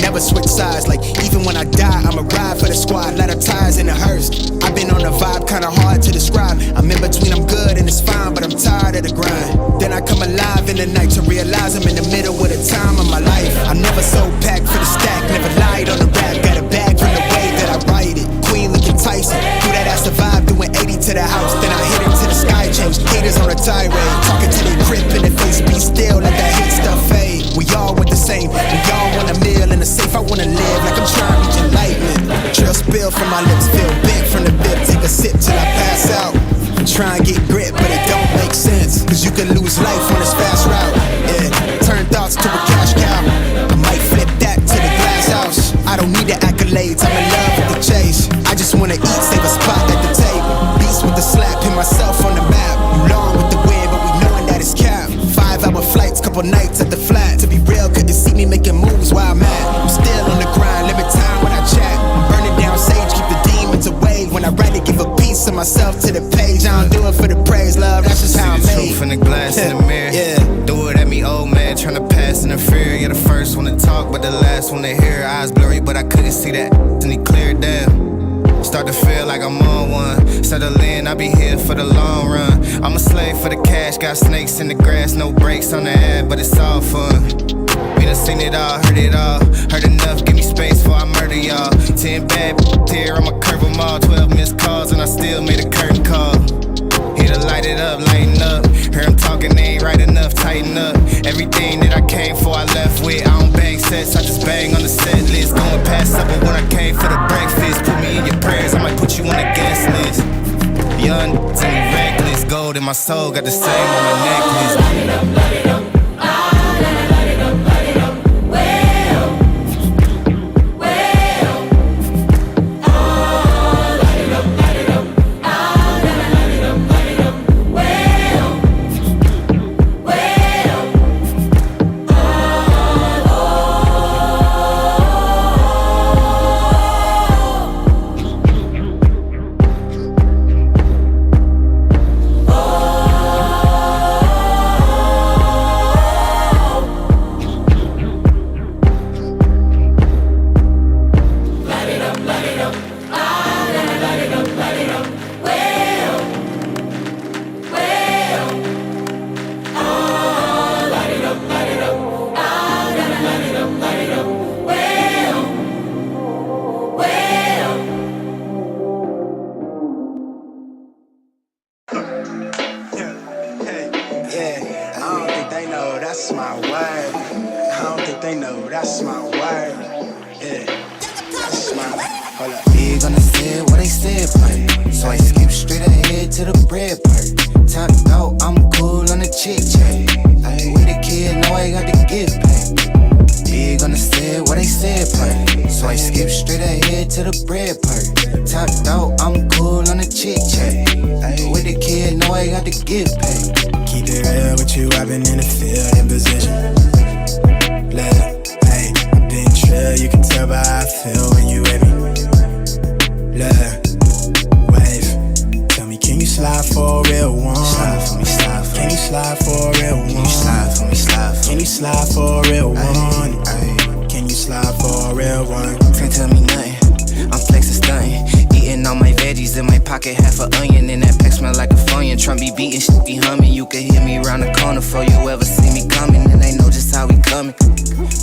never switch sides. Like, even when I die, I'ma ride for the squad. Lot of ties in the hearse. I've been on a vibe, kinda hard to describe. I'm in between, I'm good and it's fine, but I'm tired of the grind. Then I come alive in the night to realize I'm in the middle of the time of my life. I never sold pack for the stack, never lied on the rap. Got a bag from the way that I write it. Queen looking Tyson, through that I survived, doing 80 to the house. Then I hit into the sky change, haters on a tirade. Talking to their crib in the face, be still, let that hate stuff fade. We all want the same, we all want a meal in the safe. I wanna live like I'm trying to reach enlightenment. Trail spill from my lips, feel big from the bib. Take a sip till I pass out. I'm trying to get grit, but it don't make sense. Cause you can lose life on this fast route. Yeah, turn thoughts to a cash cow. I might flip that to the glass house. I don't need the accolades, I'm in love with the chase. I just wanna eat, save a spot at the table. Beast with the slap, hit myself on the map. You long with the wind, but we knowing that it's capped. 5-hour flights, couple nights at the flat. To be real, couldn't see me making moves while I'm at. I'm still on the grind, limit time when I chat. I'm burning down sage, keep the demons away. When I write it, give a piece of myself to the page. I don't do it for the praise, love, that's just how I'm made. See the truth in the glass in the mirror. Yeah. Do it at me, old man, tryna pass in the fear. You're the first one to talk, but the last one to hear. Eyes blurry, but I couldn't see that, and he cleared down. Start to feel like I'm on one. Settle in, I be here for the long run. I'm a slave for the cash, got snakes in the grass, no brakes on the ad, but it's all fun. We done seen it all, heard it all. Heard enough, give me space before I murder y'all. 10 bad here, I'ma curve them all. 12 missed calls, and I still made a curtain call. Here to light it up, lighten up. Hear him talking, they ain't right enough, tighten up. Everything that I came for, I left with. I don't bang sets, I just bang on the set list. Going past supper when I came for the breakfast. Put me in your prayers, I might put you on the guest list. Young, tell me reckless. Gold in my soul, got the same on my necklace. Light it up, light it up. Light it up, light it up. Well, well. Oh, light it up, light it up. Light it up, light it up. Well, well. That's my word. I don't think they know that's my word. Yeah, that's my. Hold up. Big on the set, what they said, part. So I skip straight ahead to the bread part. Top out, I'm cool on the chick chat. With the kid, know I got the gift pack. Big on the set, what they said, part. So I skip straight ahead to the bread part. Top out, I'm cool on the chick chat. With the kid, know I got the gift pack. Keep it real with you, I've been in the field in position. Look, hey, I've been trill, you can tell by how I feel when you with me. Look, wave, tell me, can you slide for a real one? Slide for me, slide for me. Can you slide for a real one? Can you slide for me, slide for me? Can you slide for a real one? Can you slide for a real one? Can't tell me nothing, I'm flexing stunting. Eating all my veggies in my pocket, half an onion. And that pack smell like a funyun. Trump be beating, shit be humming. You can hear me around the corner before you ever see me coming. And they know just how we coming.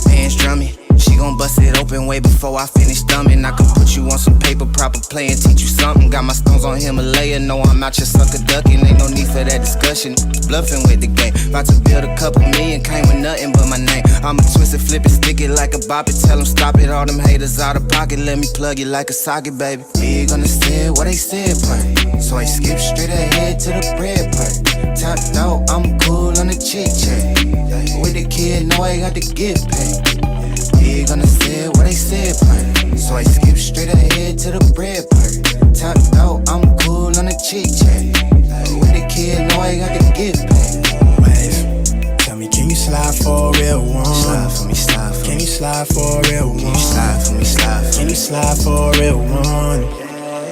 Pants drumming, she gon' bust it open way before I finish thumbing. I can put you on some paper, proper play and teach you something. Got my stones on Himalaya, know I'm out your sucker ducking. Ain't no need for that discussion, bluffing with the game. About to build a couple million, came with nothing but my name. I'ma twist it, flip it, stick it like a bop it. Tell them stop it, all them haters out of pocket. Let me plug it like a socket, baby. Big on the set, what they said, part. So I skip straight ahead to the bread part. Top out, I'm cool on the chick chat. With the kid, know I got the gift pack. Big on the set, what they said, part. So I skip straight ahead to the bread part. Top out, I'm cool on the chick chat. With the kid, know I got the gift pack. Wave, tell me, can you slide for a real one? Slide for me, slide for me. Can you slide for a real one? Can you slide for me, slide for me? Can you slide for a real one?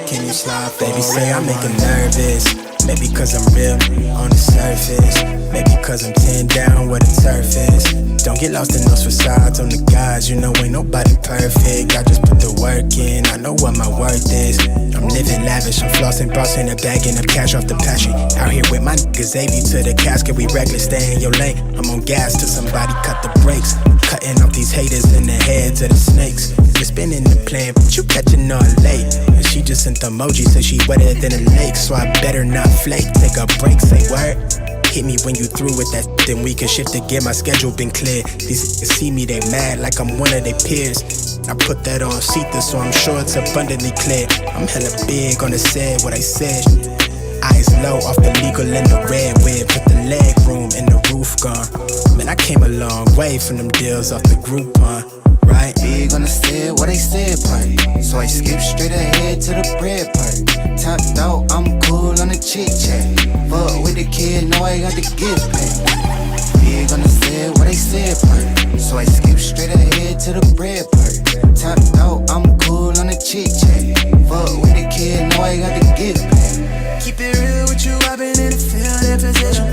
can you slide for baby, say I make her nervous. Maybe cause I'm real on the surface. Maybe cause I'm 10 down where the turf is. Don't get lost in those facades on the guys. You know ain't nobody perfect. I just put the work in, I know what my worth is. I'm living lavish, I'm flossing, bossing, and bagging up cash off the passion. Out here with my niggas, AV to the casket. We reckless, stay in your lane. I'm on gas till somebody cut the brakes. Cutting off these haters in the heads of the snakes. You're spinning the plan, but you catching on late. And she just sent the emoji, said she wetter than a lake. So I better not flake, take a break, say word. Hit me when you through with that, then we can shift again, my schedule been clear. These niggas see me, they mad like I'm one of their peers. I put that on Sita, so I'm sure it's abundantly clear. I'm hella big on the set, what I said. Eyes low off the legal and the red wave. Put the leg room in the roof gone. Man, I came a long way from them deals off the Groupon. Right? Big on the stairs, what they said part. So I skip straight ahead to the bread part. Topped out, I'm cool on the chit chat. Fuck with the kid, know I got the gift pack. Big on the stairs, what they said part. So I skip straight ahead to the bread part. Topped out, I'm cool on the chit chat. Fuck with the kid, know I got the gift pack. Keep it real with you, I've been in the field in position.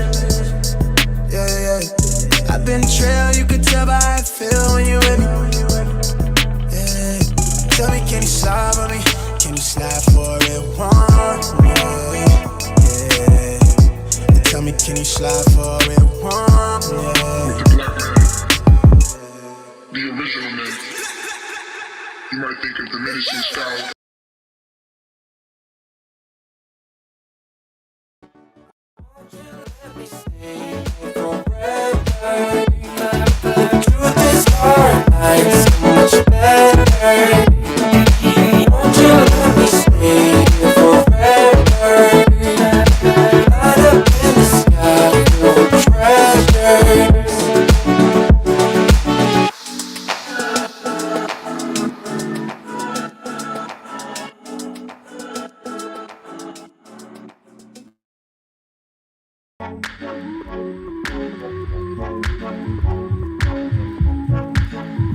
Yeah. I've been trail, you can tell by how I feel when you with me. Yeah. Tell me, can you slide for me? Can you slide for it once? Yeah. Tell me, can you slide for it once? With the black man, the original man. You might think of diminishing style.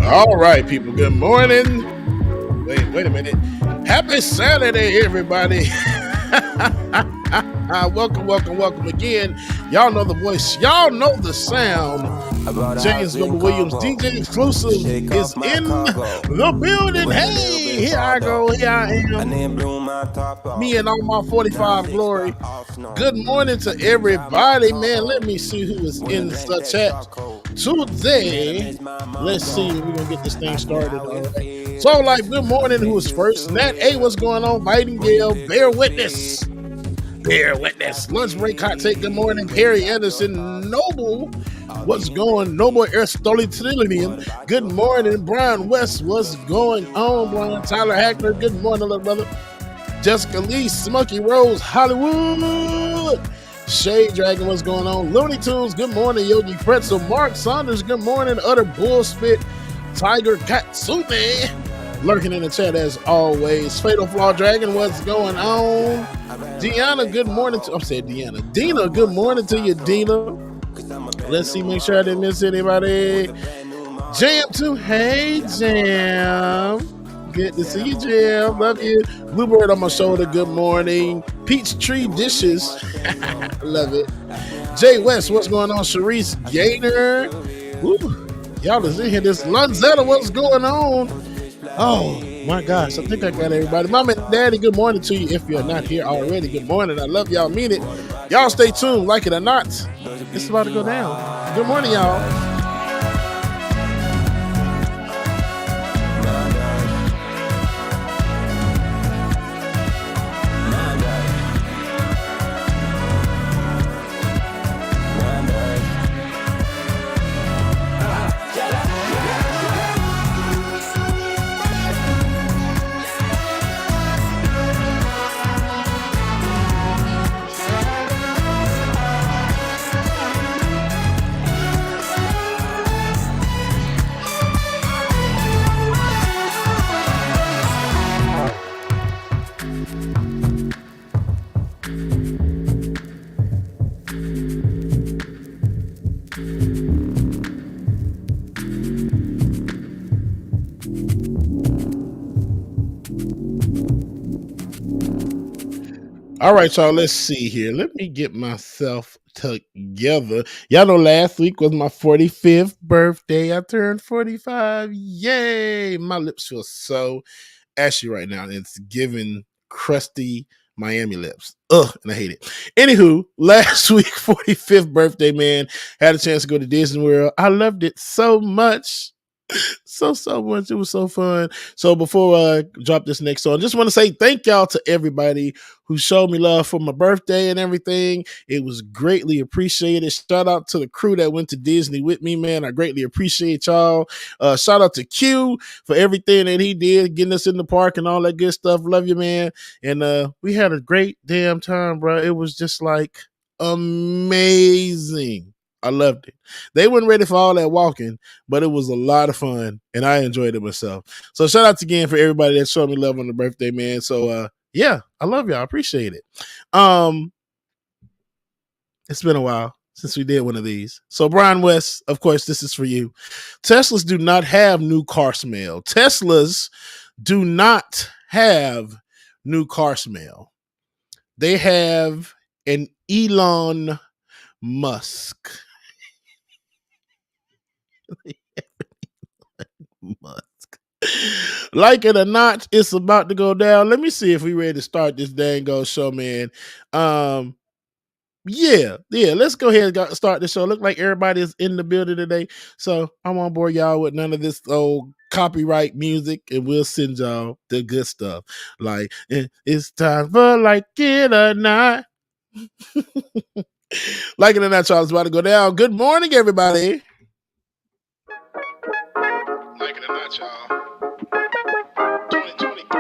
All right, people, good morning. Wait a minute. Happy Saturday, everybody. Welcome again. Y'all know the voice. Y'all know the sound. James Williams, DJ Exclusive, is in the building. Hey, here I go. Here I am. Me and all my 45 glory. Good morning to everybody, man. Let me see who is in the chat today. Let's see. We're going to get this thing started. All right. So, good morning. Who is first? Nat A, what's going on? Nightingale, Bear Witness. Lunch break, hot take. Good morning. Perry Anderson, Noble. What's going? Noble Aristotelian. Good morning. Brian West. What's going on, Brian? Tyler Hackner. Good morning, little brother. Jessica Lee. Smokey Rose. Hollywood. Shade Dragon. What's going on? Looney Tunes. Good morning. Yogi Pretzel. Mark Saunders. Good morning. Utter Bullspit. Tiger Katsumi. Lurking in the chat as always. Fatal Flaw Dragon, what's going on? Deanna, good morning to... I'm saying Deanna. Dina, good morning to you, Dina. Let's see, make sure I didn't miss anybody. Jam too. Hey, Jam. Good to see you, Jam. Love you. Bluebird on my shoulder, good morning. Peach Tree Dishes. Love it. Jay West, what's going on? Sharice Gator. Woo. Y'all is in here. This Lanzetta, what's going on? Oh my gosh, I think I got everybody. Mom and Daddy, good morning to you. If you're not here already, good morning. I love y'all, mean it. Y'all stay tuned, like it or not. It's about to go down. Good morning, y'all. All right, y'all. Let's see here. Let me get myself together. Y'all know last week was my 45th birthday. I turned 45. Yay! My lips feel so ashy right now. It's giving crusty Miami lips. Ugh, and I hate it. Anywho, last week, 45th birthday, man, had a chance to go to Disney World. I loved it so much. So much. It was so fun. So before I drop this next song, just want to say thank y'all to everybody who showed me love for my birthday and everything. It was greatly appreciated. Shout out to the crew that went to Disney with me, man. I greatly appreciate y'all. Shout out to Q for everything that he did, getting us in the park and all that good stuff. Love you, man. And we had a great damn time, bro. It was just like amazing. I loved it. They weren't ready for all that walking, but it was a lot of fun, and I enjoyed it myself. So shout out again for everybody that showed me love on the birthday, man. So yeah, I love y'all. I appreciate it. It's been a while since we did one of these. So Brian West, of course, this is for you. Teslas do not have new car smell. Teslas do not have new car smell. They have an Elon Musk. Musk. Like it or not, it's about to go down. Let me see if we ready to start this dang go show, man. Yeah, let's go ahead and start the show. Look like everybody is in the building today. So I won't bore y'all with none of this old copyright music, and we'll send y'all the good stuff. Like, it's time for Like It or Not. Like it or not, y'all, it's about to go down. Good morning, everybody. Like it or not, y'all. 2023.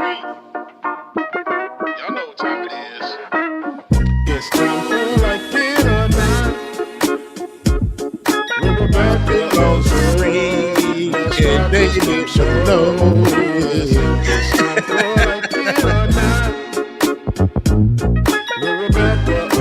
Y'all know what time it is. It's time for Like It or Not. We're about to go free. And they need to know. It's time for Like It or Not. We're about to go.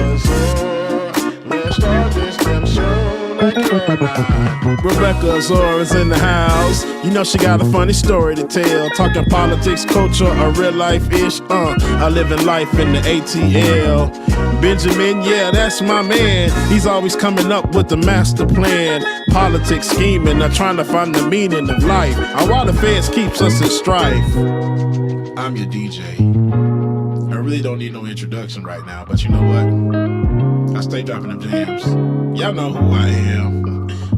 Let's start this damn show. Like it or not. Rebecca Azor is in the house. You know she got a funny story to tell. Talking politics, culture, or real life ish. I live in life in the ATL. Benjamin, yeah, that's my man. He's always coming up with the master plan. Politics scheming, or trying to find the meaning of life. Or why the feds keeps us in strife. I'm your DJ. I really don't need no introduction right now, but you know what? I stay dropping them jams. Y'all know who I am.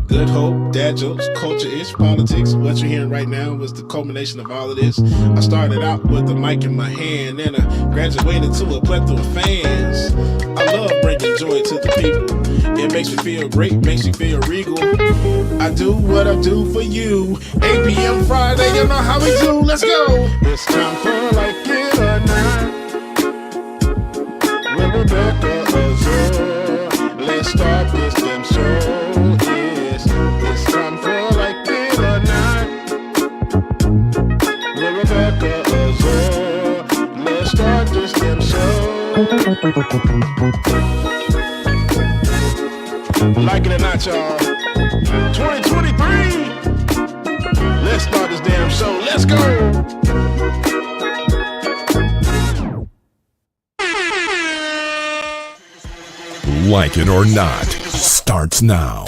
Good hope, dad jokes, culture-ish, politics. What you're hearing right now was the culmination of all of this. I started out with the mic in my hand, then I graduated to a plethora of fans. I love bringing joy to the people. It makes me feel great, makes me feel regal. I do what I do for you. 8 p.m. Friday, you know how we do. Let's go. It's time for Like It or Not. With Rebecca Azor. Let's start this damn show. It's time for Like It or Not. With Rebecca Azor. Let's start this damn show. Like it or not, y'all. 2023. Let's start this damn show. Let's go. Like It or Not starts now.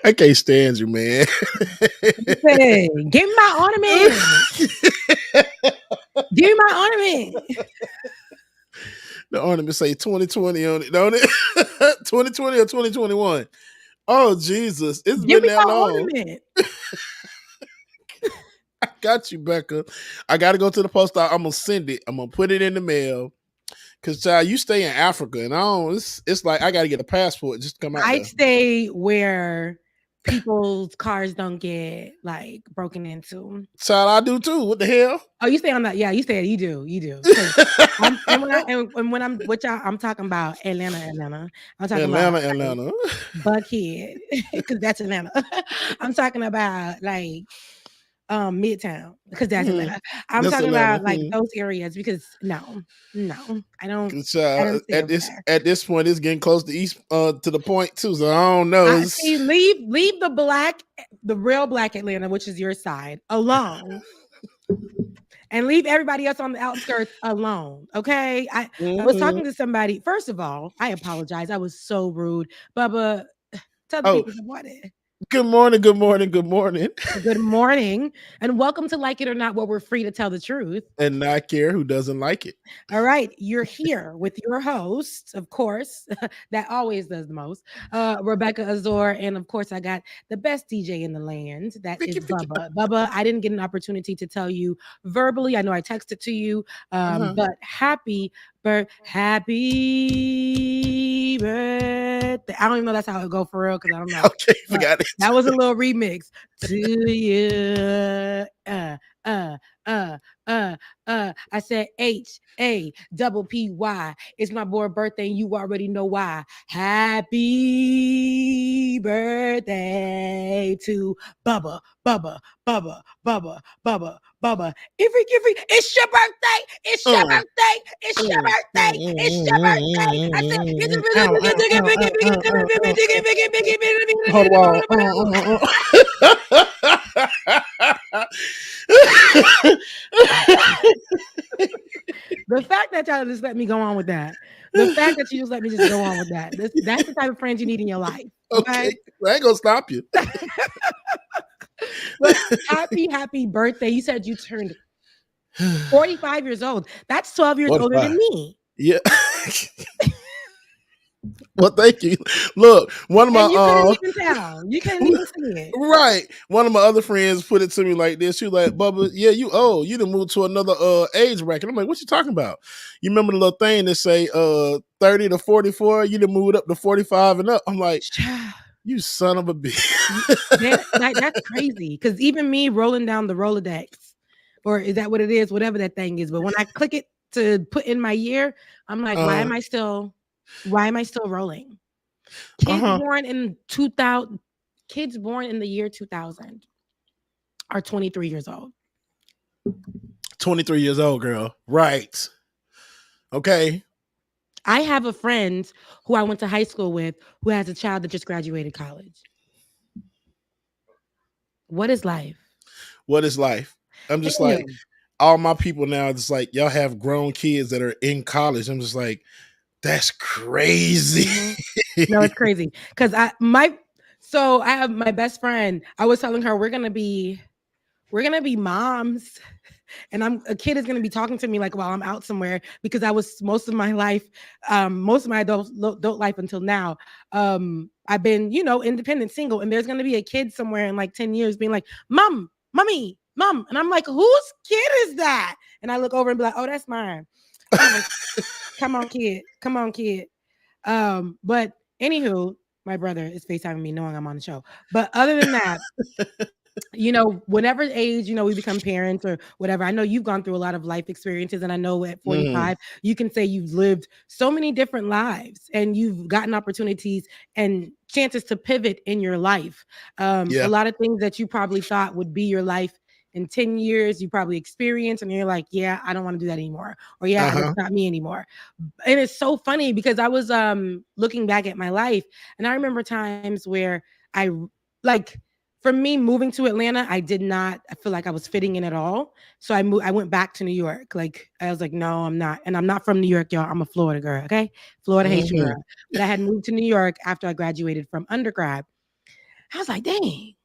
I can't stand you, man. Hey, give me my ornament. Give me my ornament. The ornament say 2020 on it, don't it? 2020 or 2021? Oh, Jesus. It's Give been me that my long. ornament. I got you, Becca. I got to go to the post office. I'm going to send it. I'm going to put it in the mail. Because, child, you stay in Africa, and it's like I got to get a passport just to come out I there. stay where people's cars don't get like broken into. Child, I do too. What the hell? Oh, you stay on that? Yeah, you said you do. 'Cause and when I'm with y'all, I'm talking about Atlanta. I'm talking about Atlanta. Buckhead, because that's Atlanta. I'm talking about like Midtown, because that's Atlanta. I'm That's talking Atlanta. about like those areas, because no, I don't Child, stay over there. at this point, it's getting close to east to the point too. So I don't know. See, leave the real black Atlanta, which is your side, alone. And leave everybody else on the outskirts alone. Okay. I was talking to somebody. First of all, I apologize. I was so rude. Bubba, tell the people what it. Good morning. Good morning. Good morning. Good morning. And welcome to Like It or Not, where we're free to tell the truth. And not care who doesn't like it. All right. You're here with your host, of course, that always does the most, Rebecca Azor. And of course, I got the best DJ in the land. That is Bubba. Bubba, I didn't get an opportunity to tell you verbally. I know I texted to you, but happy birthday. I don't even know that's how it go for real, because I don't know. Okay, forgot it. That was a little remix. To you. I said HAPPY. It's my boy birthday, and you already know why. Happy birthday to Bubba. Every, it's your birthday. It's your birthday. It's your birthday. It's your birthday. I said, Hold on. The fact that y'all just let me go on with that. The fact that you just let me just go on with that. That's the type of friends you need in your life. Okay. I ain't gonna stop you. But happy birthday. You said you turned 45 years old. That's 12 years 45. older than me. Yeah. Well, thank you. Look, one of my you couldn't even tell. You couldn't even see it. Right. One of my other friends put it to me like this. She was like, Bubba, yeah, you old. You done moved to another age bracket. I'm like, what you talking about? You remember the little thing that say 30 to 44? You done moved up to 45 and up. I'm like, you son of a bitch. That's crazy. Because even me rolling down the Rolodex, or is that what it is? Whatever that thing is. But when I click it to put in my year, I'm like, why am I still rolling? Kids born in 2000, kids born in the year 2000 are 23 years old. 23 years old, girl. Right. Okay. I have a friend who I went to high school with who has a child that just graduated college. What is life? What is life? I'm just like, all my people now, it's like, y'all have grown kids that are in college. I'm just like, that's crazy. No, it's crazy. Because I have my best friend. I was telling her we're gonna be moms, and a kid is gonna be talking to me like while I'm out somewhere, because I was most of my life, most of my adult life until now, I've been, independent, single, and there's gonna be a kid somewhere in like 10 years being like, mommy, mom, and I'm like, whose kid is that? And I look over and be like, oh, that's mine. Come on, kid. But anywho, my brother is FaceTiming me knowing I'm on the show. But other than that, whatever age, we become parents or whatever. I know you've gone through a lot of life experiences, and I know at 45, you can say you've lived so many different lives, and you've gotten opportunities and chances to pivot in your life. A lot of things that you probably thought would be your life in 10 years, you probably experience, and you're like, yeah, I don't want to do that anymore. Or that's not me anymore. And it's so funny because I was looking back at my life, and I remember times where for me, moving to Atlanta, I feel like I was fitting in at all. So I went back to New York. Like, I was like, no, I'm not. And I'm not from New York, y'all. I'm a Florida girl, okay? Florida Haitian girl. But I had moved to New York after I graduated from undergrad. I was like, dang,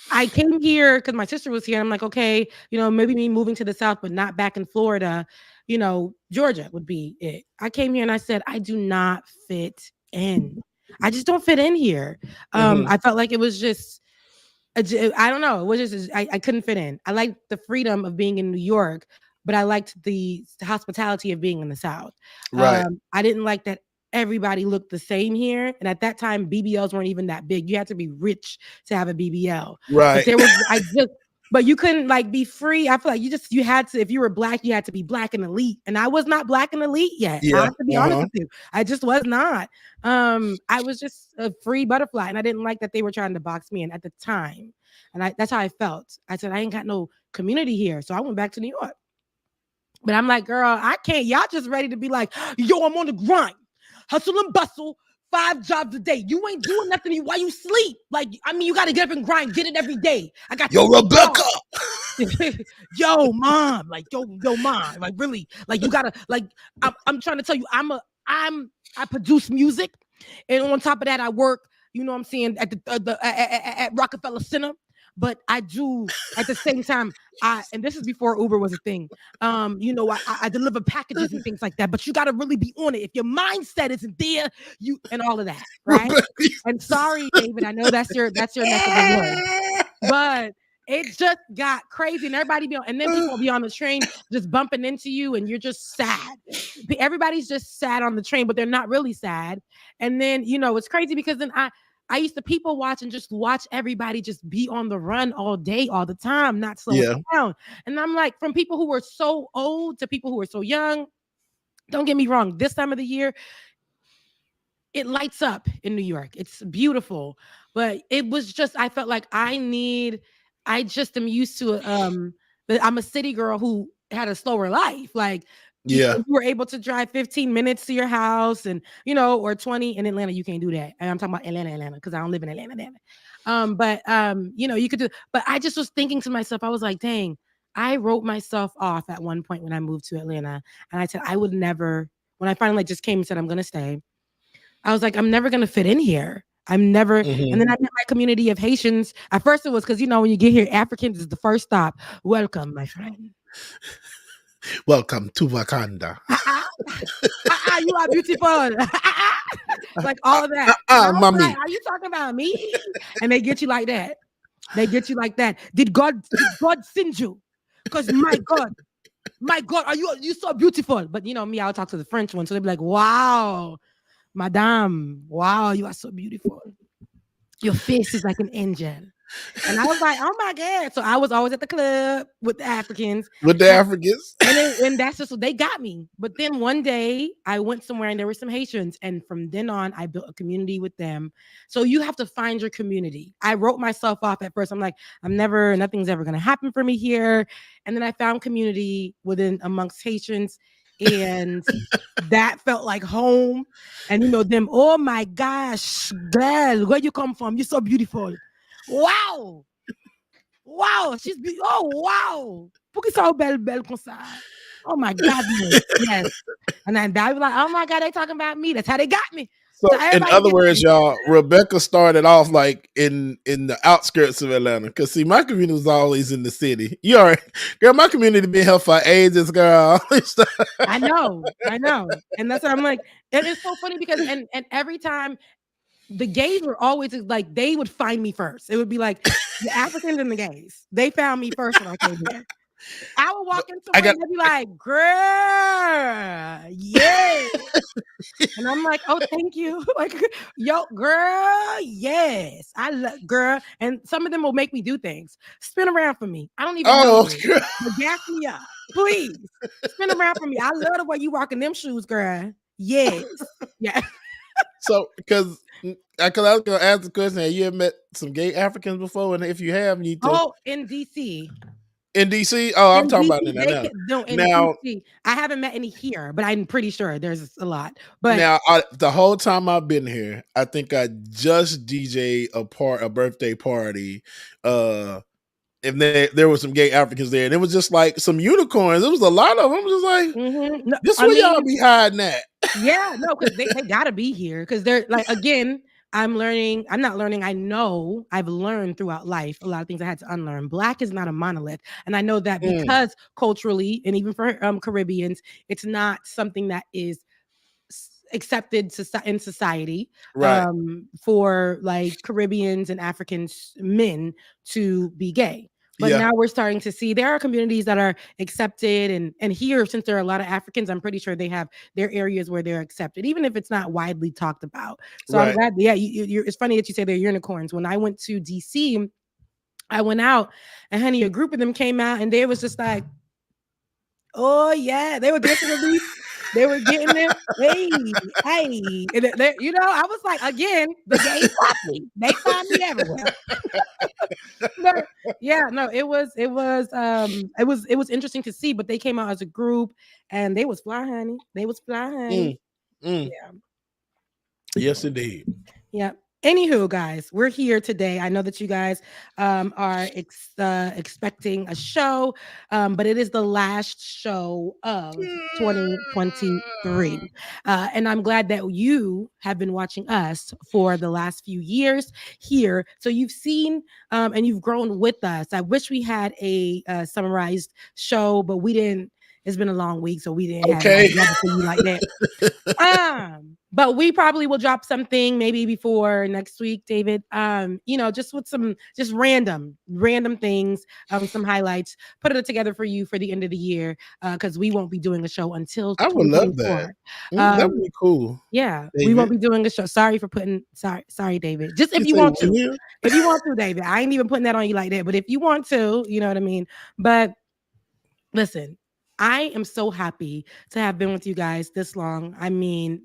I came here because my sister was here. And I'm like, okay, maybe me moving to the South, but not back in Florida, Georgia would be it. I came here and I said, I do not fit in. I just don't fit in here. I felt like it was just, I don't know. It was just, I couldn't fit in. I liked the freedom of being in New York, but I liked the hospitality of being in the South. Right. I didn't like that everybody looked the same here. And at that time, BBLs weren't even that big. You had to be rich to have a BBL. Right. But you couldn't like be free. I feel like you had to, if you were black, you had to be black and elite. And I was not black and elite yet. I have to be honest with you. I just was not. I was just a free butterfly. And I didn't like that they were trying to box me in at the time. And that's how I felt. I said, I ain't got no community here. So I went back to New York. But I'm like, girl, I can't. Y'all just ready to be like, yo, I'm on the grind. Hustle and bustle. 5 jobs a day. You ain't doing nothing while you sleep. Like, I mean, you got to get up and grind. Get it every day. I got yo, Rebecca. Yo, mom. Like, yo, mom. Like, really. Like, you gotta. Like, I'm trying to tell you, I produce music, and on top of that, I work. You know what I'm saying, at Rockefeller Center. But I do at the same time. And this is before Uber was a thing. You know, I deliver packages and things like that. But you got to really be on it. If your mindset isn't there, and all of that, right? And sorry, David, I know that's your neck of the woods, but it just got crazy, and and then people be on the train just bumping into you, and you're just sad. Everybody's just sad on the train, but they're not really sad. And then it's crazy because then I used to people watch and just watch everybody just be on the run all day, all the time, not slowing down. And I'm like, from people who were so old to people who are so young, don't get me wrong, this time of the year, it lights up in New York. It's beautiful. But it was just, I felt like I just am used to I'm a city girl who had a slower life. Like, you were able to drive 15 minutes to your house and, or 20 in Atlanta. You can't do that. And I'm talking about Atlanta, because I don't live in Atlanta. You could do, but I just was thinking to myself, I was like, dang, I wrote myself off at one point when I moved to Atlanta. And I said, I would never, when I finally just came and said, I'm going to stay. I was like, I'm never going to fit in here. I'm never. And then I met my community of Haitians. At first it was because, when you get here, Africans is the first stop. Welcome, my friend. Welcome to Wakanda. You are beautiful. Like all of that. Mommy. Like, are you talking about me? And they get you like that. Did God send you? Because my God, are you so beautiful? But me, I'll talk to the French one. So they'll be like, wow, madame, wow, you are so beautiful. Your face is like an angel. And I was like, oh my God. So I was always at the club with the Africans. And that's just what they got me. But then one day I went somewhere and there were some Haitians. And from then on, I built a community with them. So you have to find your community. I wrote myself off at first. I'm like, nothing's ever going to happen for me here. And then I found community amongst Haitians. And that felt like home. And them, oh my gosh, girl, where you come from? You're so beautiful. Wow, she's wow. Pourquoi ça belle comme ça? Oh my God, yes. And then I was like, oh my God, they talking about me. That's how they got me. So in other words, y'all, Rebecca started off like in the outskirts of Atlanta. Because see, my community was always in the city. You all right? Girl, my community been here for ages, girl. I know. And that's what I'm like. And it's so funny because and every time the gays were always like, they would find me first. It would be like the Africans and the gays. They found me first when I came here. I would walk into and they'd be like, girl, yeah. And I'm like, oh, thank you. Like, yo, girl, yes. I love girl. And some of them will make me do things. Spin around for me. I don't even know. But gas me up. Please. Spin around for me. I love the way you walking them shoes, girl. Yes. Yeah. So, because I was going to ask the question, have you ever met some gay Africans before? And if you have, you in DC. In DC? Oh, I'm talking about in Atlanta. Now, DC, I haven't met any here, but I'm pretty sure there's a lot. But now, the whole time I've been here, I think I just DJ a birthday party. And there were some gay Africans there, and it was just like some unicorns. It was a lot of them. Just like, this where y'all be hiding at. Yeah, no, because they gotta be here. Because they're like, again, I'm not learning. I know I've learned throughout life a lot of things I had to unlearn. Black is not a monolith. And I know that because culturally, and even for Caribbeans, it's not something that is accepted in society, right? For like Caribbeans and Africans men to be gay. But Yeah. now we're starting to see there are communities that are accepted, and here, since there are a lot of Africans, I'm pretty sure they have their areas where they're accepted, even if it's not widely talked about. So I'm Right. glad. Yeah, it's funny that you say they're unicorns. When I went to DC, I went out, and honey, a group of them came out, and they was just like, oh yeah, they were dancing with me. They were getting it. Hey, hey. And I was like, again, the gay me. They find me everywhere. But yeah, no, it was interesting to see, but they came out as a group and they was fly, honey. They was fly, honey. Yeah. Yes, indeed. Yeah. Anywho, guys, we're here today. I know that you guys are expecting a show, but it is the last show of 2023. And I'm glad that you have been watching us for the last few years here. So you've seen and you've grown with us. I wish we had a summarized show, but we didn't. It's been a long week, so we didn't have it for you like that. But we probably will drop something maybe before next week, David. Just with some random things, some highlights, put it together for you for the end of the year, because we won't be doing a show until I would love that. That would be cool. Yeah, David. We won't be doing a show. Sorry, David. Just if you want to. If you want to, David. I ain't even putting that on you like that. But if you want to, you know what I mean? But listen, I am so happy to have been with you guys this long. I mean,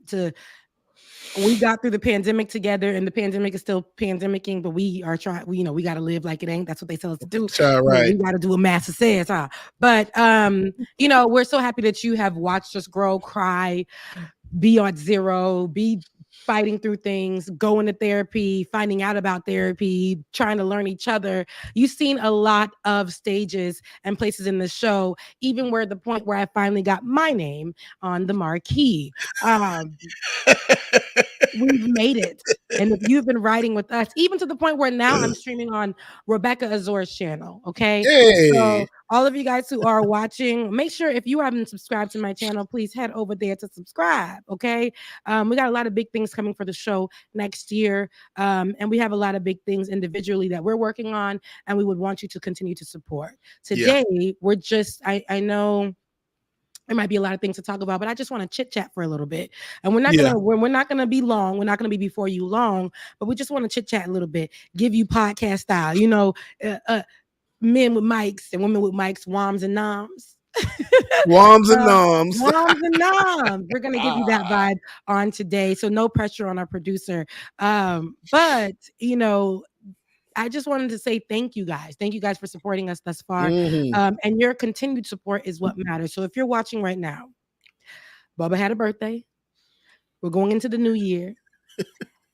we got through the pandemic together, and the pandemic is still pandemicking, but we are trying, we got to live like it ain't. That's what they tell us to do. Right. We got to do a mass success, huh? But, we're so happy that you have watched us grow, cry, be on zero, be fighting through things, going to therapy, finding out about therapy, trying to learn each other. You've seen a lot of stages and places in the show, even where the point where I finally got my name on the marquee. We've made it. And if you've been riding with us, even to the point where now I'm streaming on Rebecca Azor's channel, okay? Hey. So all of you guys who are watching, make sure if you haven't subscribed to my channel, please head over there to subscribe, okay? We got a lot of big things coming for the show next year, and we have a lot of big things individually that we're working on, and we would want you to continue to support. Today, we're just, I know there might be a lot of things to talk about, but I just want to chit chat for a little bit. And we're not gonna be long. We're not gonna be before you long, but we just want to chit chat a little bit, give you podcast style. Men with mics and women with mics, woms and noms. Woms and noms. Woms and noms. We're gonna give you that vibe on today. So no pressure on our producer. But I just wanted to say thank you guys. Thank you guys for supporting us thus far. And your continued support is what matters. So if you're watching right now, Bubba had a birthday. We're going into the new year.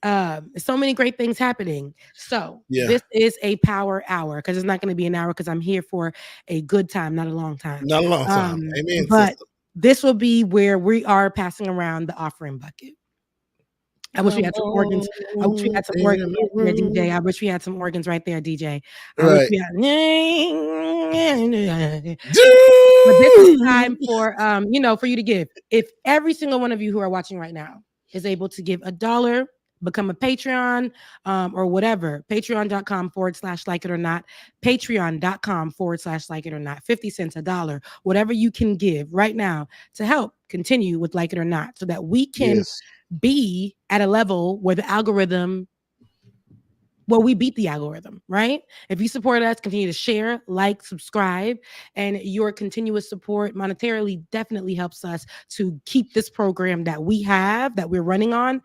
So many great things happening. So this is a power hour, because it's not going to be an hour, because I'm here for a good time, not a long time. Not a long time. Amen. But sister. This will be where we are passing around the offering bucket. I wish we had some organs. I wish we had some organs, DJ. I wish we had some organs right there, DJ. Right. But this is time for for you to give. If every single one of you who are watching right now is able to give $1, become a Patreon or whatever, patreon.com/like it or not, patreon.com/like it or not, 50 cents, $1, whatever you can give right now to help continue with Like It or Not, so that we can be at a level where the algorithm, we beat the algorithm, right? If you support us, continue to share, like, subscribe, and your continuous support monetarily definitely helps us to keep this program that we have, that we're running on,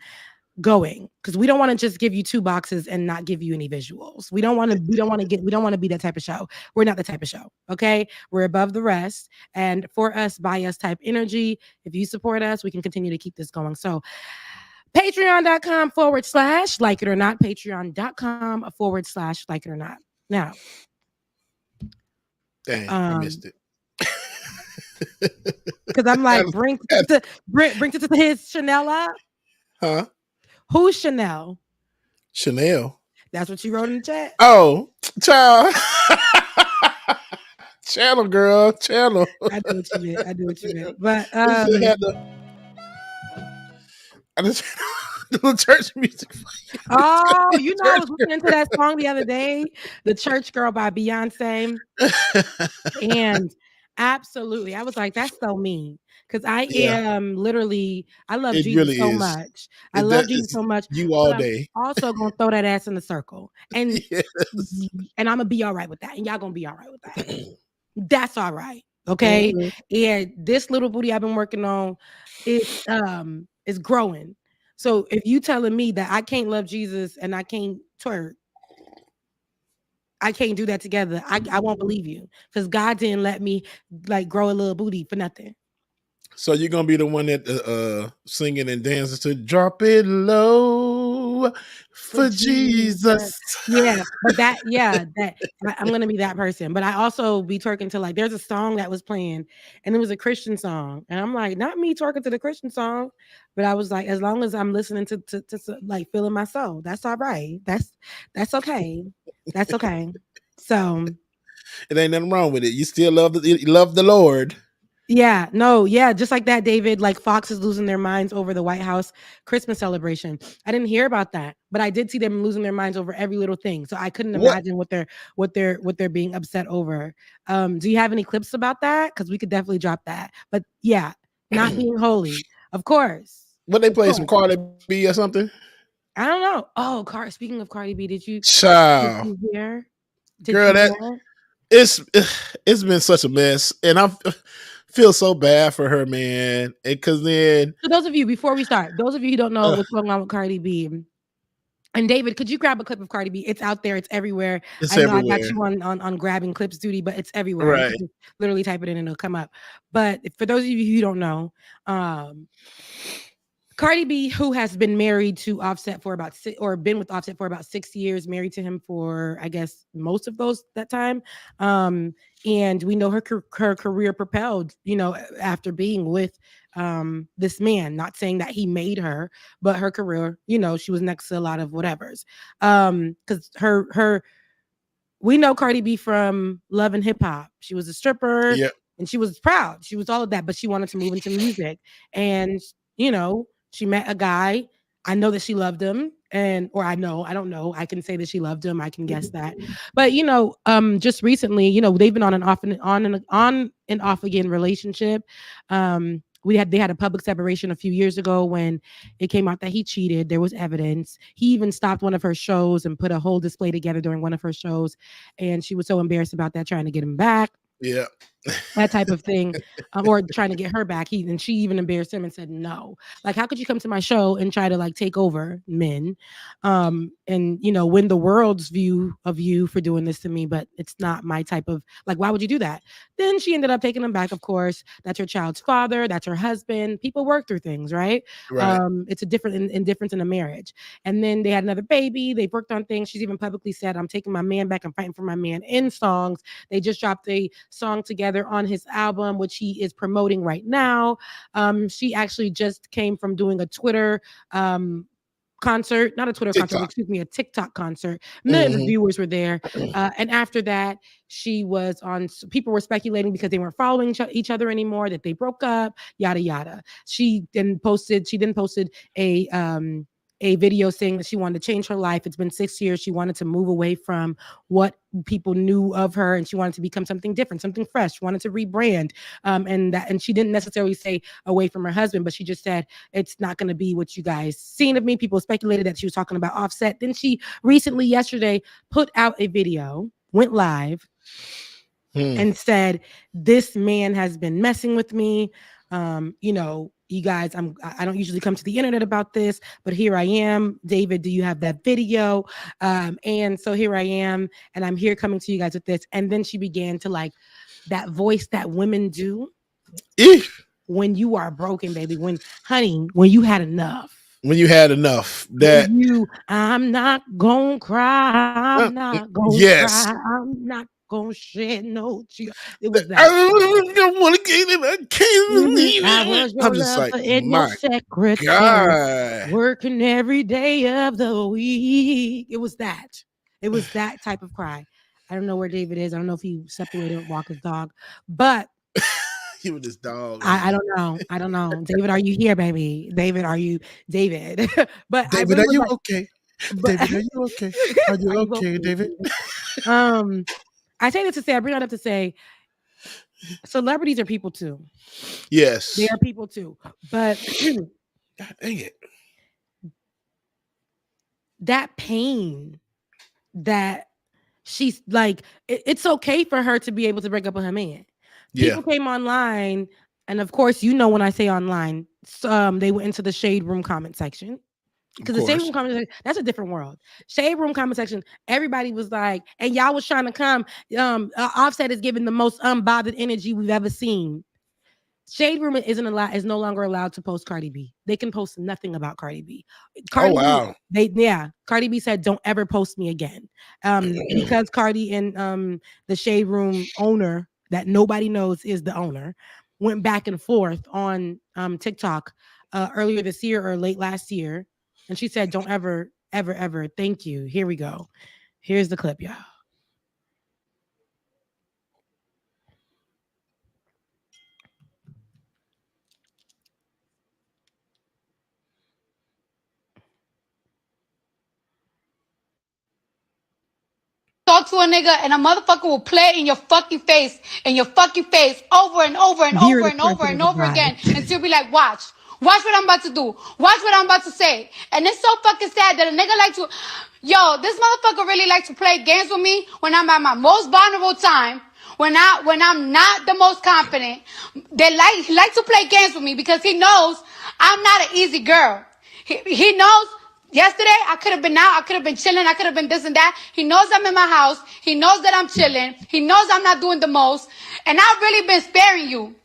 going, because we don't want to just give you 2 boxes and not give you any visuals. We don't want to be that type of show. We're not the type of show. Okay. We're above the rest. And for us, by us type energy, if you support us, we can continue to keep this going. So patreon.com/like it or not, patreon.com/like it or not. Now, dang, I missed it. Because I'm like, bring to his Chanel up. Huh? Who's Chanel? Chanel. That's what you wrote in the chat. Oh, child. Channel, girl. Channel. I do what you meant. But The church music. Oh, you know, I was Church listening to that song the other day, "The Church Girl" by Beyonce, and absolutely, I was like, "That's so me," because I Yeah, am literally, I love it Jesus really so is. much. I love Jesus It's so much, you but all I'm day. also gonna throw that ass in the circle, and Yes. and I'm gonna be all right with that, and y'all gonna be all right with that. That's all right, okay? Mhm. And this little booty I've been working on is growing. So if you telling me that I can't love Jesus and I can't twerk, I can't do that together. I won't believe you because God didn't let me like grow a little booty for nothing. So you're gonna be the one that singing and dancing to "Drop It Low" For for Jesus. Jesus. Yeah, but I'm gonna be that person. But I also be twerking to like there's a song that was playing and it was a Christian song. And I'm like, not me twerking to the Christian song, but I was like, as long as I'm listening to like feeling my soul, that's all right. That's okay. That's okay. So It ain't nothing wrong with it. You still love the Lord. yeah, no, yeah, just like that, David. Like Fox is losing their minds over the White House Christmas celebration. I didn't hear about that, but I did see them losing their minds over every little thing. So I couldn't What imagine what they're being upset over. Do you have any clips about that? Because we could definitely drop that. But yeah, not being holy, of course, what they of play some course. Cardi B or something? I don't know. Oh, speaking of Cardi B, did Child, you hear? Did girl, you that hear? it's it's been such a mess, and I feel so bad for her, man. Because then, So those of you, before we start, those of you who don't know uh, what's going on with Cardi B, and David, could you grab a clip of Cardi B? It's out there, it's everywhere. it's I know I got everywhere, you on grabbing clips duty, but it's everywhere. You right? can just literally type it in and it'll come up. But for those of you who don't know, um, Cardi B, who has been married to Offset for about or been with Offset for about 6 years, married to him for I guess most of that time, and we know her career propelled, after being with this man. Not saying that he made her, but her career, she was next to a lot of whatevers. Because her we know Cardi B from Love and Hip Hop. She was a stripper Yeah, and she was proud. She was all of that, but she wanted to move into music. And, she met a guy. I know that she loved him. Or I don't know. I can say that she loved him. I can guess that. But just recently, they've been on and off and on and off again relationship. They had a public separation a few years ago when it came out that he cheated. There was evidence. He even stopped one of her shows and put a whole display together during one of her shows. And she was so embarrassed about that, trying to get him back, yeah. that type of thing, or trying to get her back. And she even embarrassed him and said, no, like, how could you come to my show and try to like take over men, and win the world's view of you for doing this to me, but it's not my type of, like, why would you do that? Then she ended up taking him back. Of course, that's her child's father, that's her husband. People work through things, right? Right. It's a difference in a marriage. And then they had another baby. They've worked on things. She's even publicly said, I'm taking my man back. I'm fighting for my man in songs. They just dropped a song together on his album, which he is promoting right now. She actually just came from doing a Twitter concert, not a Twitter concert, TikTok. excuse me, a TikTok concert. Millions of Mhm. viewers were there. And after that, she was on, people were speculating because they weren't following each other anymore, that they broke up, yada, yada. She then posted a video saying that she wanted to change her life. It's been 6 years. She wanted to move away from what people knew of her, and she wanted to become something different, something fresh. She wanted to rebrand, and she didn't necessarily say away from her husband, but she just said it's not going to be what you guys seen of me. People speculated that she was talking about Offset. Then she recently, yesterday, put out a video, went live, and said, this man has been messing with me. You guys, I don't usually come to the internet about this, but here I am. David, do you have that video? And so here I am, and I'm here coming to you guys with this. And then she began to, like, that voice that women do when you are broken, baby, when you had enough. When you had enough, that I'm not gonna cry. I'm not gonna yes. cry. I'm not gonna shed no tears. It was that. I don't want to get it. I can't leave I it. was I'm your just like, lover and your my secretary, God. working every day of the week. It was that. It was that type of cry. I don't know where David is. I don't know if he separated and walked his dog, but You and this dog. I don't know. I don't know. David, are you here, baby? David, are you David? But I David, really are was you like, okay? but David, are you okay? Are you okay, David? I say this to say, I bring that up to say, celebrities are people too. Yes. They are people too. But God dang it. that pain that she's like, it's okay for her to be able to break up with her man. People came online, and of course, you know when I say online, they went into the shade room comment section. Because the shade room comment section, that's a different world. Shade room comment section, everybody was like, and y'all was trying to come. Offset is giving the most unbothered energy we've ever seen. Shade room is no longer allowed to post Cardi B. They can post nothing about Cardi B. Cardi B, Cardi B said, "Don't ever post me again." Because Cardi and the shade room owner that nobody knows is the owner went back and forth on TikTok earlier this year or late last year, and she said, "Don't ever, ever, ever." Thank you. Here we go. Here's the clip, y'all. Talk to a nigga and a motherfucker will play in your fucking face over and over and You're over the and over person and of the over again bride. until be like, watch what I'm about to do, watch what I'm about to say. And it's so fucking sad that a nigga like to, this motherfucker really like to play games with me when I'm at my most vulnerable time, when I'm not the most confident. He like to play games with me because he knows I'm not an easy girl. He knows. Yesterday, I could have been out. I could have been chilling. I could have been this and that. He knows I'm in my house. He knows that I'm chilling. He knows I'm not doing the most. And I've really been sparing you.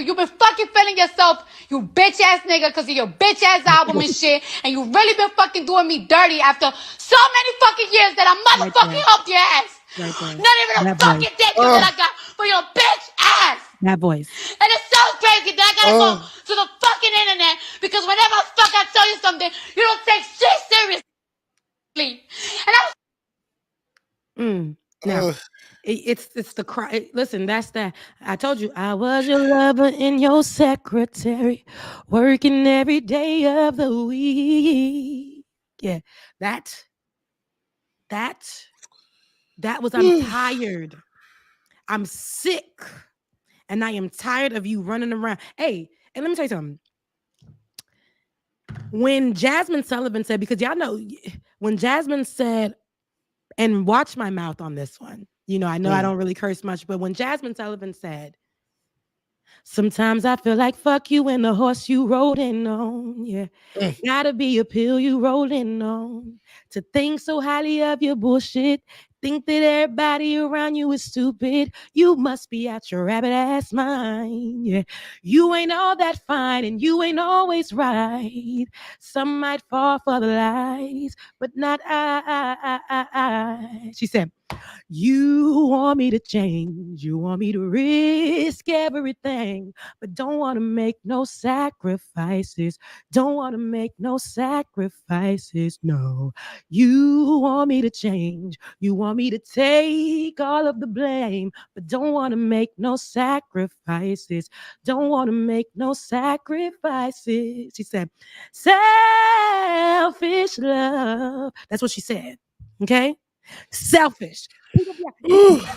You've been fucking feeling yourself, you bitch ass nigga, because of your bitch ass album and shit. And you really been fucking doing me dirty after so many fucking years that I motherfucking helped your ass. Not even a fucking thank you that I got for your bitch ass. That voice. And it's so crazy that I gotta go to the fucking internet because whenever I tell you something, you don't take shit seriously. And Now, it's the cry. Listen, that's that. I told you I was your lover and your secretary, working every day of the week. Yeah, that was. I'm tired. I'm sick. And I am tired of you running around. Hey, and let me tell you something. When Jasmine Sullivan said, because y'all know, when Jasmine said, and watch my mouth on this one, I know I don't really curse much, but when Jasmine Sullivan said, sometimes I feel like fuck you and the horse you rolling on. Yeah. Gotta be a pill you rolling on. To think so highly of your bullshit. Think that everybody around you is stupid. You must be out your rabbit ass mind. Yeah. You ain't all that fine and you ain't always right. Some might fall for the lies, but not I. She said, you want me to change. You want me to risk everything, but don't want to make no sacrifices. Don't want to make no sacrifices. No, you want me to change. You want me to take all of the blame, but don't want to make no sacrifices. Don't want to make no sacrifices. She said, selfish love. That's what she said. Okay? Selfish. People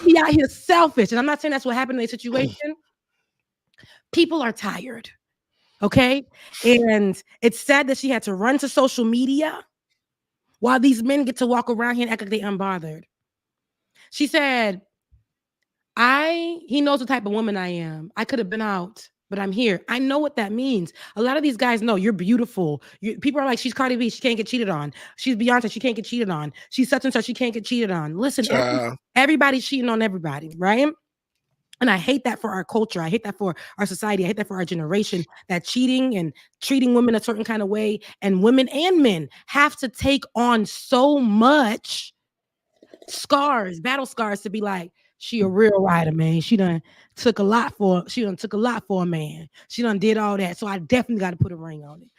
be out here selfish. And I'm not saying that's what happened in a situation. People are tired. Okay? And it's sad that she had to run to social media while these men get to walk around here and act like they unbothered. She said, he knows the type of woman I am. I could have been out, but I'm here. I know what that means. A lot of these guys know you're beautiful. People are like, she's Cardi B. She can't get cheated on. She's Beyonce. She can't get cheated on. She's such and such. She can't get cheated on. Listen, everybody's cheating on everybody, right? And I hate that for our culture. I hate that for our society. I hate that for our generation, that cheating and treating women a certain kind of way, and women and men have to take on so much battle scars to be like, she a real rider, man. She done took a lot for a man. She done did all that. So I definitely got to put a ring on it.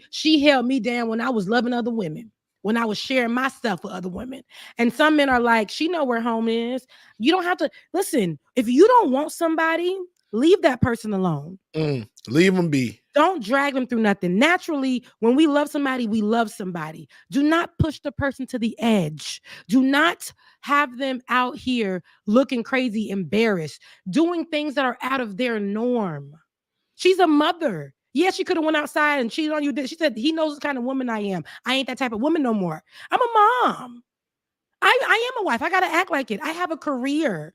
She held me down when I was loving other women. when I was sharing myself with other women. And some men are like, she know where home is. You don't have to listen. If you don't want somebody, leave that person alone. Leave them be. Don't drag them through nothing. Naturally, when we love somebody, we love somebody. Do not push the person to the edge. Do not have them out here looking crazy, embarrassed, doing things that are out of their norm. She's a mother. Yes, she could have went outside and cheated on you. She said, he knows the kind of woman I am. I ain't that type of woman no more. I'm a mom. I am a wife. I got to act like it. I have a career.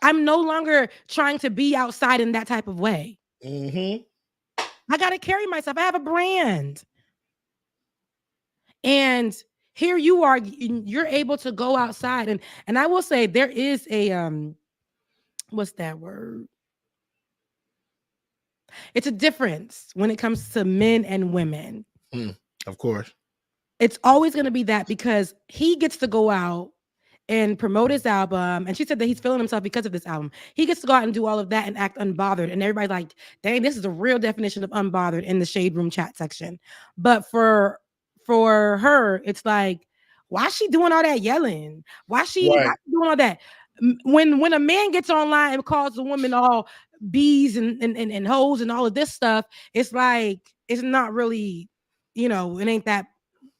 I'm no longer trying to be outside in that type of way. I got to carry myself. I have a brand. And here you are, you're able to go outside. And I will say there is a, what's that word? It's a difference when it comes to men and women. Of course. It's always going to be that because he gets to go out and promote his album. And she said that he's feeling himself because of this album. He gets to go out and do all of that and act unbothered. And everybody's like, dang, this is a real definition of unbothered in the Shade Room chat section. But for her, it's like, why is she doing all that yelling? Why is she doing all that? When a man gets online and calls a woman all bees and hoes and all of this stuff, it's like, it's not really, it ain't that.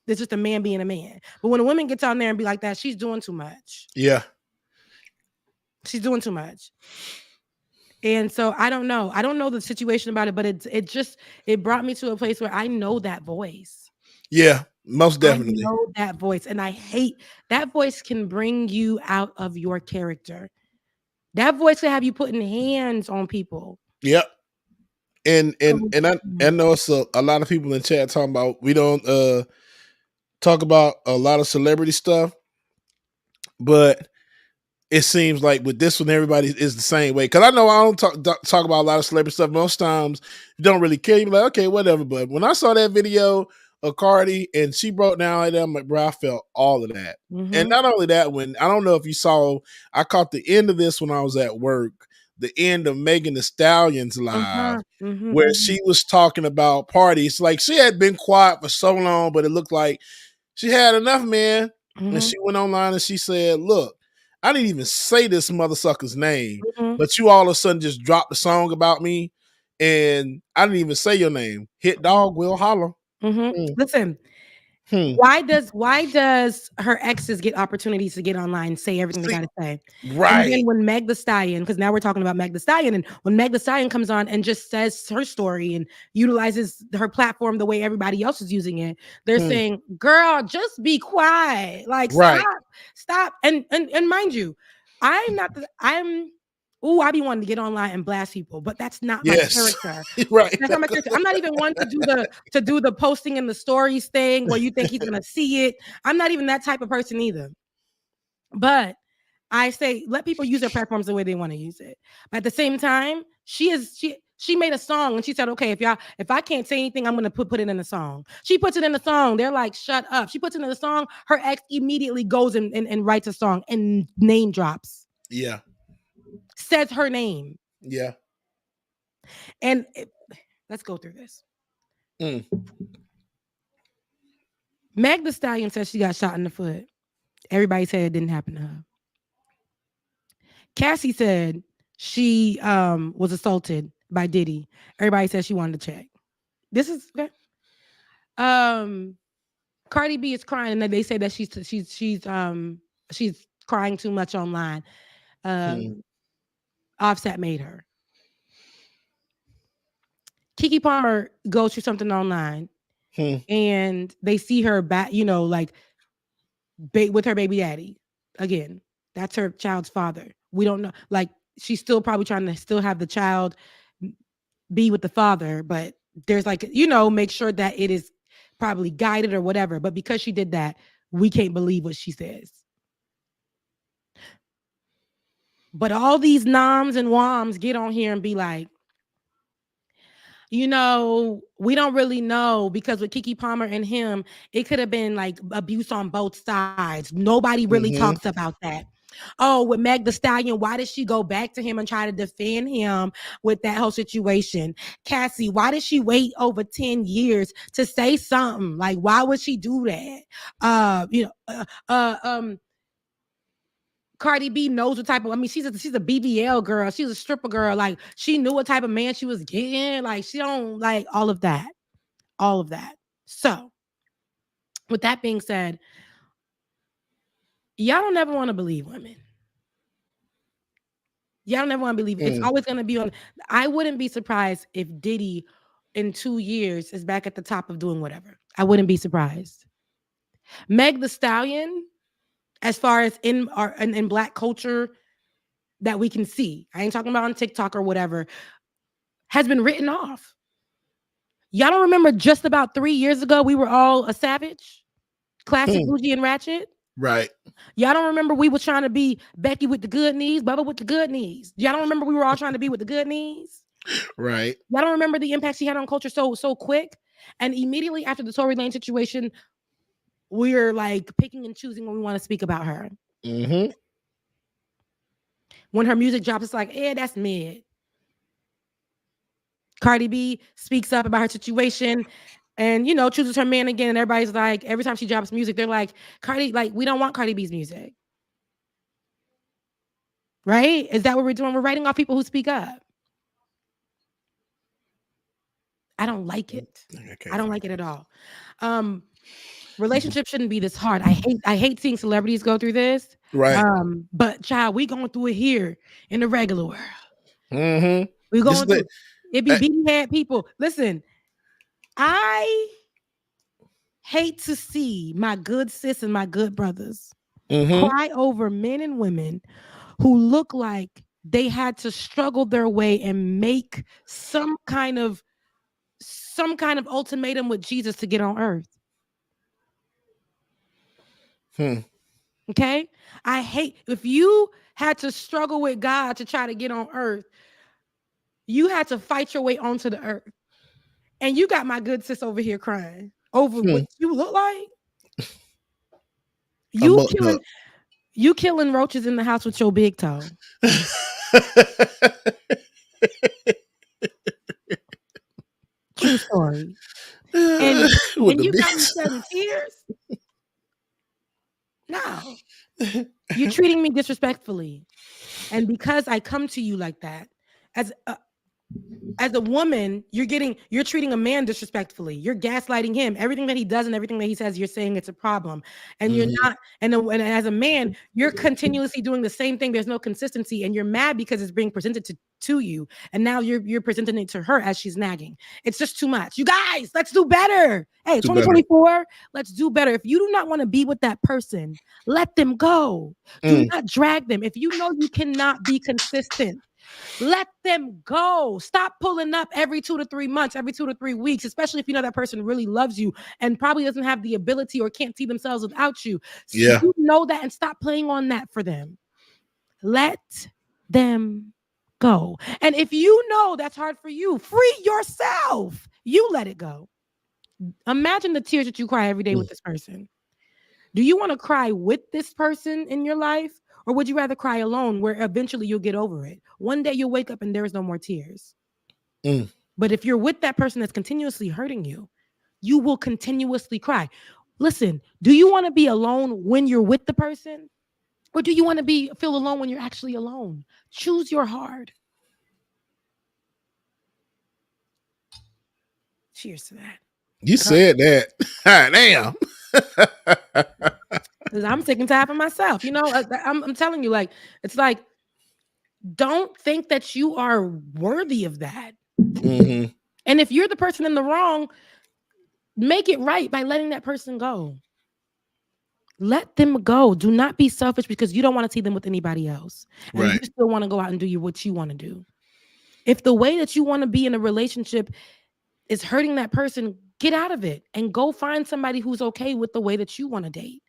It's just a man being a man. But when a woman gets on there and be like that, she's doing too much. Yeah. She's doing too much. And so I don't know. I don't know the situation about it, but it brought me to a place where I know that voice. Yeah, most definitely. I know that voice. And I hate that voice can bring you out of your character. That voice can have you putting hands on people. Yep. And I know it's a lot of people in chat talking about we don't talk about a lot of celebrity stuff, but it seems like with this one, everybody is the same way. Because I know I don't talk about a lot of celebrity stuff. Most times you don't really care. You're like, okay, whatever. But when I saw that video of Cardi and she broke down like that, I'm like, bro, I felt all of that. And not only that, when I don't know if you saw, I caught the end of this when I was at work, the end of Megan Thee Stallion's live, where she was talking about parties. Like she had been quiet for so long, but it looked like she had enough, man. And she went online and she said, look, I didn't even say this mother sucker's name, but you all of a sudden just dropped the song about me and I didn't even say your name. Hit dog will holler. Listen, why does her exes get opportunities to get online and say everything they gotta say? Right. And then when Meg Thee Stallion, because now we're talking about Meg Thee Stallion, and when Meg Thee Stallion comes on and just says her story and utilizes her platform the way everybody else is using it, they're saying, girl, just be quiet. Like stop. And mind you, I be wanting to get online and blast people, but that's not my character. Right. That's not my character. I'm not even one to do the posting in the stories thing where you think he's gonna see it. I'm not even that type of person either. But I say let people use their platforms the way they want to use it. But at the same time, she made a song and she said, okay, if I can't say anything, I'm gonna put it in a song. She puts it in the song. They're like, shut up. She puts it in the song. Her ex immediately goes and writes a song and name drops. Yeah. Says her name. Yeah. And let's go through this. Meg Thee Stallion says she got shot in the foot. Everybody said it didn't happen to her. Cassie said she was assaulted by Diddy. Everybody said she wanted to check. This is okay. Cardi B is crying, and they say that she's crying too much online. Offset made her. Keke Palmer goes through something online, and they see her back, like with her baby daddy again. That's her child's father. We don't know. Like she's still probably trying to still have the child be with the father, but there's like make sure that it is probably guided or whatever. But because she did that, we can't believe what she says. But all these noms and woms get on here and be like, we don't really know because with Keke Palmer and him, it could have been like abuse on both sides. Nobody really talks about that. Oh, with Meg Thee Stallion, why did she go back to him and try to defend him with that whole situation? Cassie, why did she wait over 10 years to say something? Like, why would she do that? Cardi B knows what type of, I mean, she's a BBL girl. She's a stripper girl. Like, she knew what type of man she was getting. Like, she don't like all of that. All of that. So, with that being said, y'all don't ever want to believe women. Y'all don't ever want to believe it. It's always going to be on. I wouldn't be surprised if Diddy in 2 years is back at the top of doing whatever. I wouldn't be surprised. Meg Thee Stallion, as far as in Black culture that we can see, I ain't talking about on TikTok or whatever, has been written off. Y'all don't remember just about 3 years ago, we were all a savage? Classic Bougie and Ratchet? Right. Y'all don't remember we were trying to be Becky with the good knees, Bubba with the good knees? Y'all don't remember we were all trying to be with the good knees? Right. Y'all don't remember the impact she had on culture so quick? And immediately after the Tory Lanez situation, we're like picking and choosing when we want to speak about her. Mm-hmm. When her music drops, it's like, that's mid. Cardi B speaks up about her situation and, chooses her man again. And everybody's like, every time she drops music, they're like, Cardi, like, we don't want Cardi B's music. Right? Is that what we're doing? We're writing off people who speak up. I don't like it. I don't like it at all. Relationships shouldn't be this hard. I hate seeing celebrities go through this. Right. But child, we going through it here in the regular world. Mm-hmm. We going through it be beating head people. Listen, I hate to see my good sis and my good brothers cry over men and women who look like they had to struggle their way and make some kind of ultimatum with Jesus to get on earth. Okay? I hate if you had to struggle with God to try to get on earth, you had to fight your way onto the earth. And you got my good sis over here crying over what you look like. You killing roaches in the house with your big toe. True story. And you got me shedding tears. No. You're treating me disrespectfully. And because I come to you like that, as a woman, you're treating a man disrespectfully. You're gaslighting him. Everything that he does and everything that he says, you're saying it's a problem. And you're not, and as a man, you're continuously doing the same thing. There's no consistency, and you're mad because it's being presented to you. And now you're presenting it to her as she's nagging. It's just too much. You guys, let's do better. Hey, 2024, let's do better. If you do not want to be with that person, let them go. Do not drag them. If you know you cannot be consistent, let them go. Stop pulling up every 2 to 3 months, every 2 to 3 weeks, especially if you know that person really loves you and probably doesn't have the ability or can't see themselves without you. So you know that and stop playing on that for them. Let them go. And if you know that's hard for you, free yourself. You let it go. Imagine the tears that you cry every day with this person. Do you want to cry with this person in your life? Or would you rather cry alone where eventually you'll get over it? One day you'll wake up and there is no more tears. But if you're with that person that's continuously hurting you, you will continuously cry. Listen, do you want to be alone when you're with the person? Or do you want to feel alone when you're actually alone? Choose your heart. Cheers to that. You said that. Damn. I'm sick and tired of myself. I'm telling you, like, it's like, don't think that you are worthy of that. And if you're the person in the wrong, make it right by letting that person go. Let them go. Do not be selfish because you don't want to see them with anybody else. And you still want to go out and do what you want to do. If the way that you want to be in a relationship is hurting that person, get out of it and go find somebody who's okay with the way that you want to date.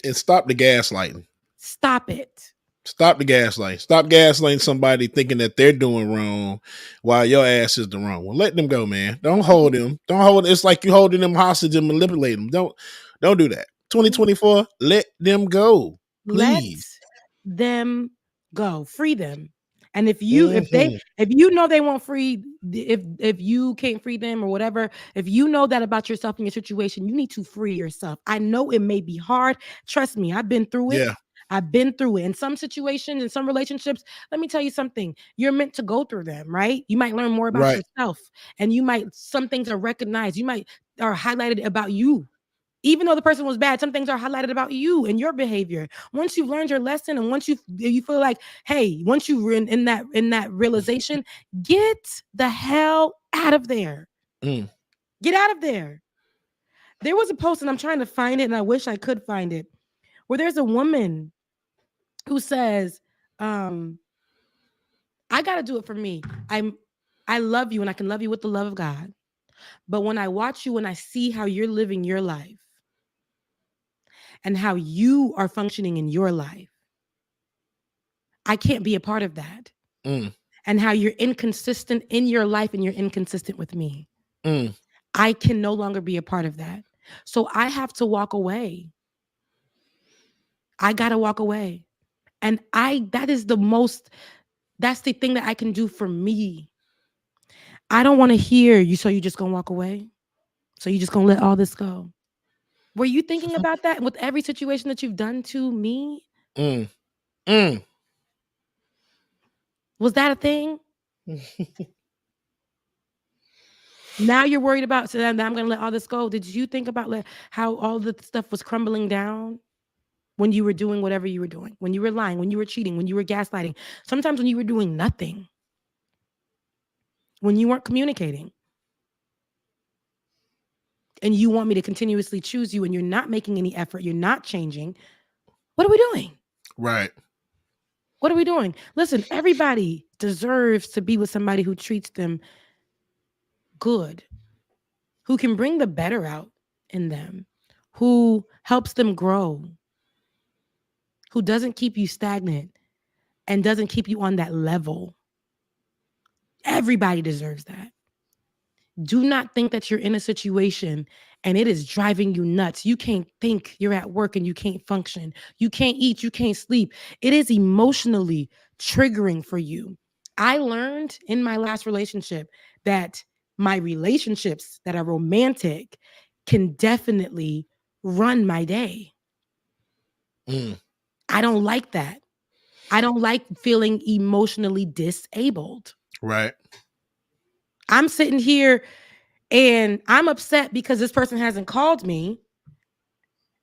And stop the gaslighting. Stop it. Stop the gaslighting. Stop gaslighting somebody thinking that they're doing wrong while your ass is the wrong one. Let them go, man. Don't hold them. It's like you holding them hostage and manipulating them. Don't do that. 2024, let them go. Please. them go. Free them. And if you know they won't free, if you can't free them or whatever, if you know that about yourself and your situation, you need to free yourself. I know it may be hard. Trust me, I've been through it. Yeah. I've been through it. In some situations, in some relationships, let me tell you something. You're meant to go through them, right? You might learn more about yourself, and some things are recognized. Are highlighted about you. Even though the person was bad, some things are highlighted about you and your behavior. Once you've learned your lesson, and once you feel like, hey, once you're in that realization, get the hell out of there. Get out of there. There was a post, and I'm trying to find it, and I wish I could find it, where there's a woman who says, I gotta do it for me. I love you, and I can love you with the love of God. But when I watch you and I see how you're living your life, and how you are functioning in your life, I can't be a part of that. And how you're inconsistent in your life and you're inconsistent with me. I can no longer be a part of that. So I have to walk away. I got to walk away. And that's the thing that I can do for me. I don't want to hear you. So you just going to walk away? So you just going to let all this go? Were you thinking about that with every situation that you've done to me? Was that a thing? Now you're worried about, so now I'm going to let all this go. Did you think about how all the stuff was crumbling down when you were doing whatever you were doing? When you were lying, when you were cheating, when you were gaslighting, sometimes when you were doing nothing, when you weren't communicating. And you want me to continuously choose you and you're not making any effort, you're not changing. What are we doing? Right. What are we doing? Listen, everybody deserves to be with somebody who treats them good, who can bring the better out in them, who helps them grow, who doesn't keep you stagnant and doesn't keep you on that level. Everybody deserves that. Do not think that you're in a situation and it is driving you nuts. You can't think, you're at work and you can't function. You can't eat, you can't sleep. It is emotionally triggering for you. I learned in my last relationship that my relationships that are romantic can definitely run my day. I don't like that. I don't like feeling emotionally disabled. Right. I'm sitting here and I'm upset because this person hasn't called me.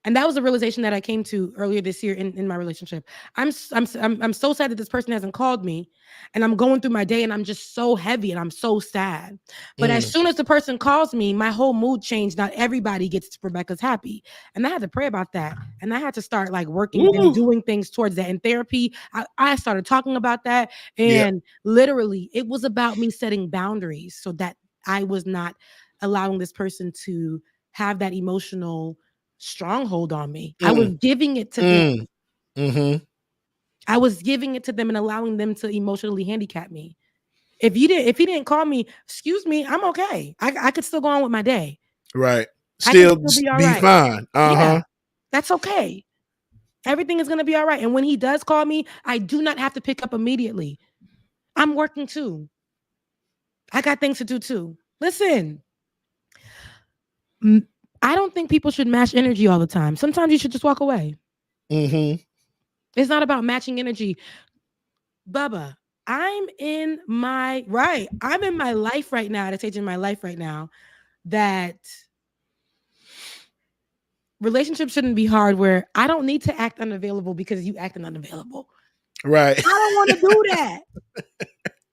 And that was a realization that I came to earlier this year in my relationship. I'm so sad that this person hasn't called me, and I'm going through my day and I'm just so heavy and I'm so sad. But as soon as the person calls me, my whole mood changed. Not everybody gets Rebecca's happy. And I had to pray about that. And I had to start working and doing things towards that. In therapy, I started talking about that. And literally it was about me setting boundaries so that I was not allowing this person to have that emotional stronghold on me. I was giving it to them. I was giving it to them and allowing them to emotionally handicap me. If he didn't call me, excuse me, I'm okay. I could still go on with my day. Right. Still be right. fine. Yeah, that's okay. Everything is going to be all right. And when he does call me, I do not have to pick up immediately. I'm working too. I got things to do too. Listen, I don't think people should match energy all the time. Sometimes you should just walk away. It's not about matching energy. Bubba, I'm in my life right now, at a stage in my life right now that relationships shouldn't be hard, where I don't need to act unavailable because you acting unavailable. Right. I don't want to do that.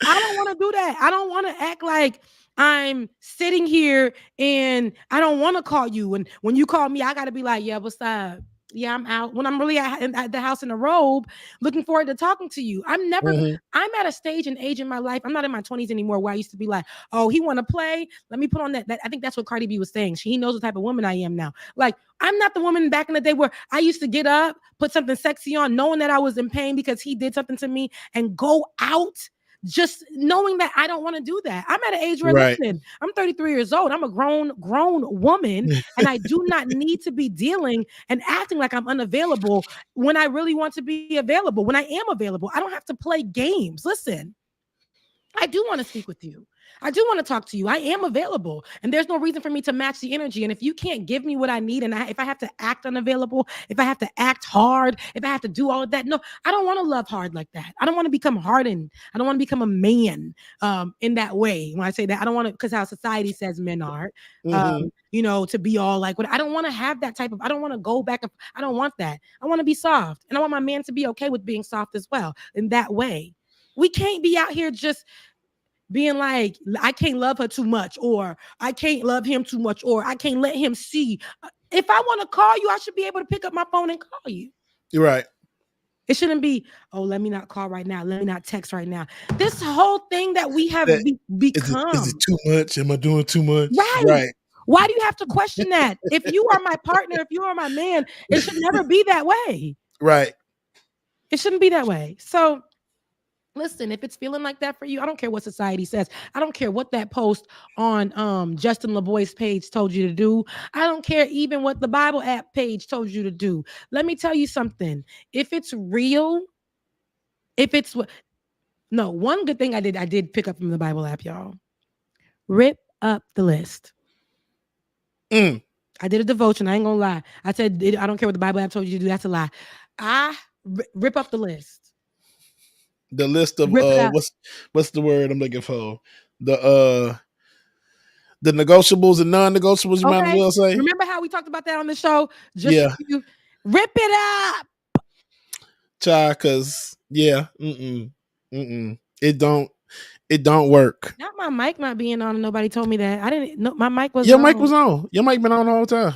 I don't want to do that. I don't want to act like I'm sitting here and I don't want to call you. And when you call me, I got to be like, yeah, what's up? Yeah, I'm out. When I'm really at the house in a robe, looking forward to talking to you. I'm at a stage and age in my life. I'm not in my 20s anymore where I used to be like, oh, he want to play. Let me put on that. I think that's what Cardi B was saying. He knows what type of woman I am now. Like, I'm not the woman back in the day where I used to get up, put something sexy on, knowing that I was in pain because he did something to me, and go out just knowing that I don't want to do that. I'm at an age where, Right. listen, I'm 33 years old. I'm a grown woman, and I do not need to be dealing and acting like I'm unavailable when I really want to be available. When I am available, I don't have to play games. Listen, I do want to speak with you. I do want to talk to you. I am available, and there's no reason for me to match the energy. And if you can't give me what I need, and if I have to act unavailable, if I have to act hard, if I have to do all of that, no, I don't want to love hard like that. I don't want to become hardened. I don't want to become a man in that way. When I say that, I don't want to, because how society says men are, to be all like what. I don't want to have that type of. I don't want to go back. I don't want that. I want to be soft, and I want my man to be okay with being soft as well. In that way, we can't be out here just being like, I can't love her too much, or I can't love him too much, or I can't let him see. If I want to call you, I should be able to pick up my phone and call you. You're right. It shouldn't be, oh, let me not call right now. Let me not text right now. This whole thing that we have become. Is it too much? Am I doing too much? Right. Why do you have to question that? If you are my partner, if you are my man, it should never be that way. Right. It shouldn't be that way. So listen, if it's feeling like that for you, I don't care what society says. I don't care what that post on Justin LaBoy's page told you to do. I don't care even what the Bible app page told you to do. Let me tell you something. If it's real, one good thing I did pick up from the Bible app, y'all. Rip up the list. I did a devotion. I ain't gonna lie. I said, I don't care what the Bible app told you to do. That's a lie. I rip up the list. The list of what's the word I'm looking for? The negotiables and non-negotiables, you might as well say. Remember how we talked about that on the show? Just rip it up. Child, cause it don't work. Not my mic not being on, and nobody told me that. I didn't know my mic was Your on. mic was on. Your mic been on the whole time.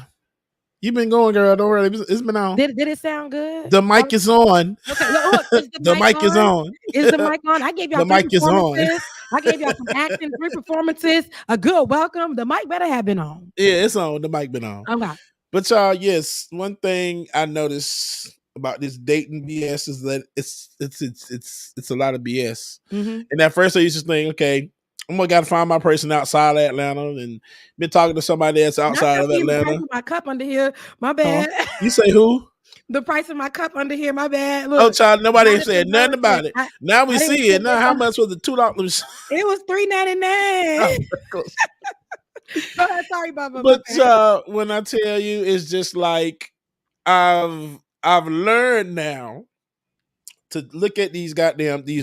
You've been going, girl. Don't worry. It's been on. Did it sound good? The mic is on. Okay. Look, the mic is on. Is the mic on? I gave y'all the mic is on. I gave y'all some acting, 3 performances, a good welcome. The mic better have been on. Yeah, it's on. The mic been on. Okay. But y'all, yes, one thing I noticed about this dating BS is that it's a lot of BS. And at first I used to think, okay, I'm gonna gotta find my person outside of Atlanta, and been talking to somebody that's outside of Atlanta. My cup under here, my bad. You say who? The price of my cup under here, my bad. Look, child, nobody ain't said nothing about it. Now we see it. Now, how much was the $2? It was $3.99. Sorry, Baba. But when I tell you, it's just like I've learned now to look at these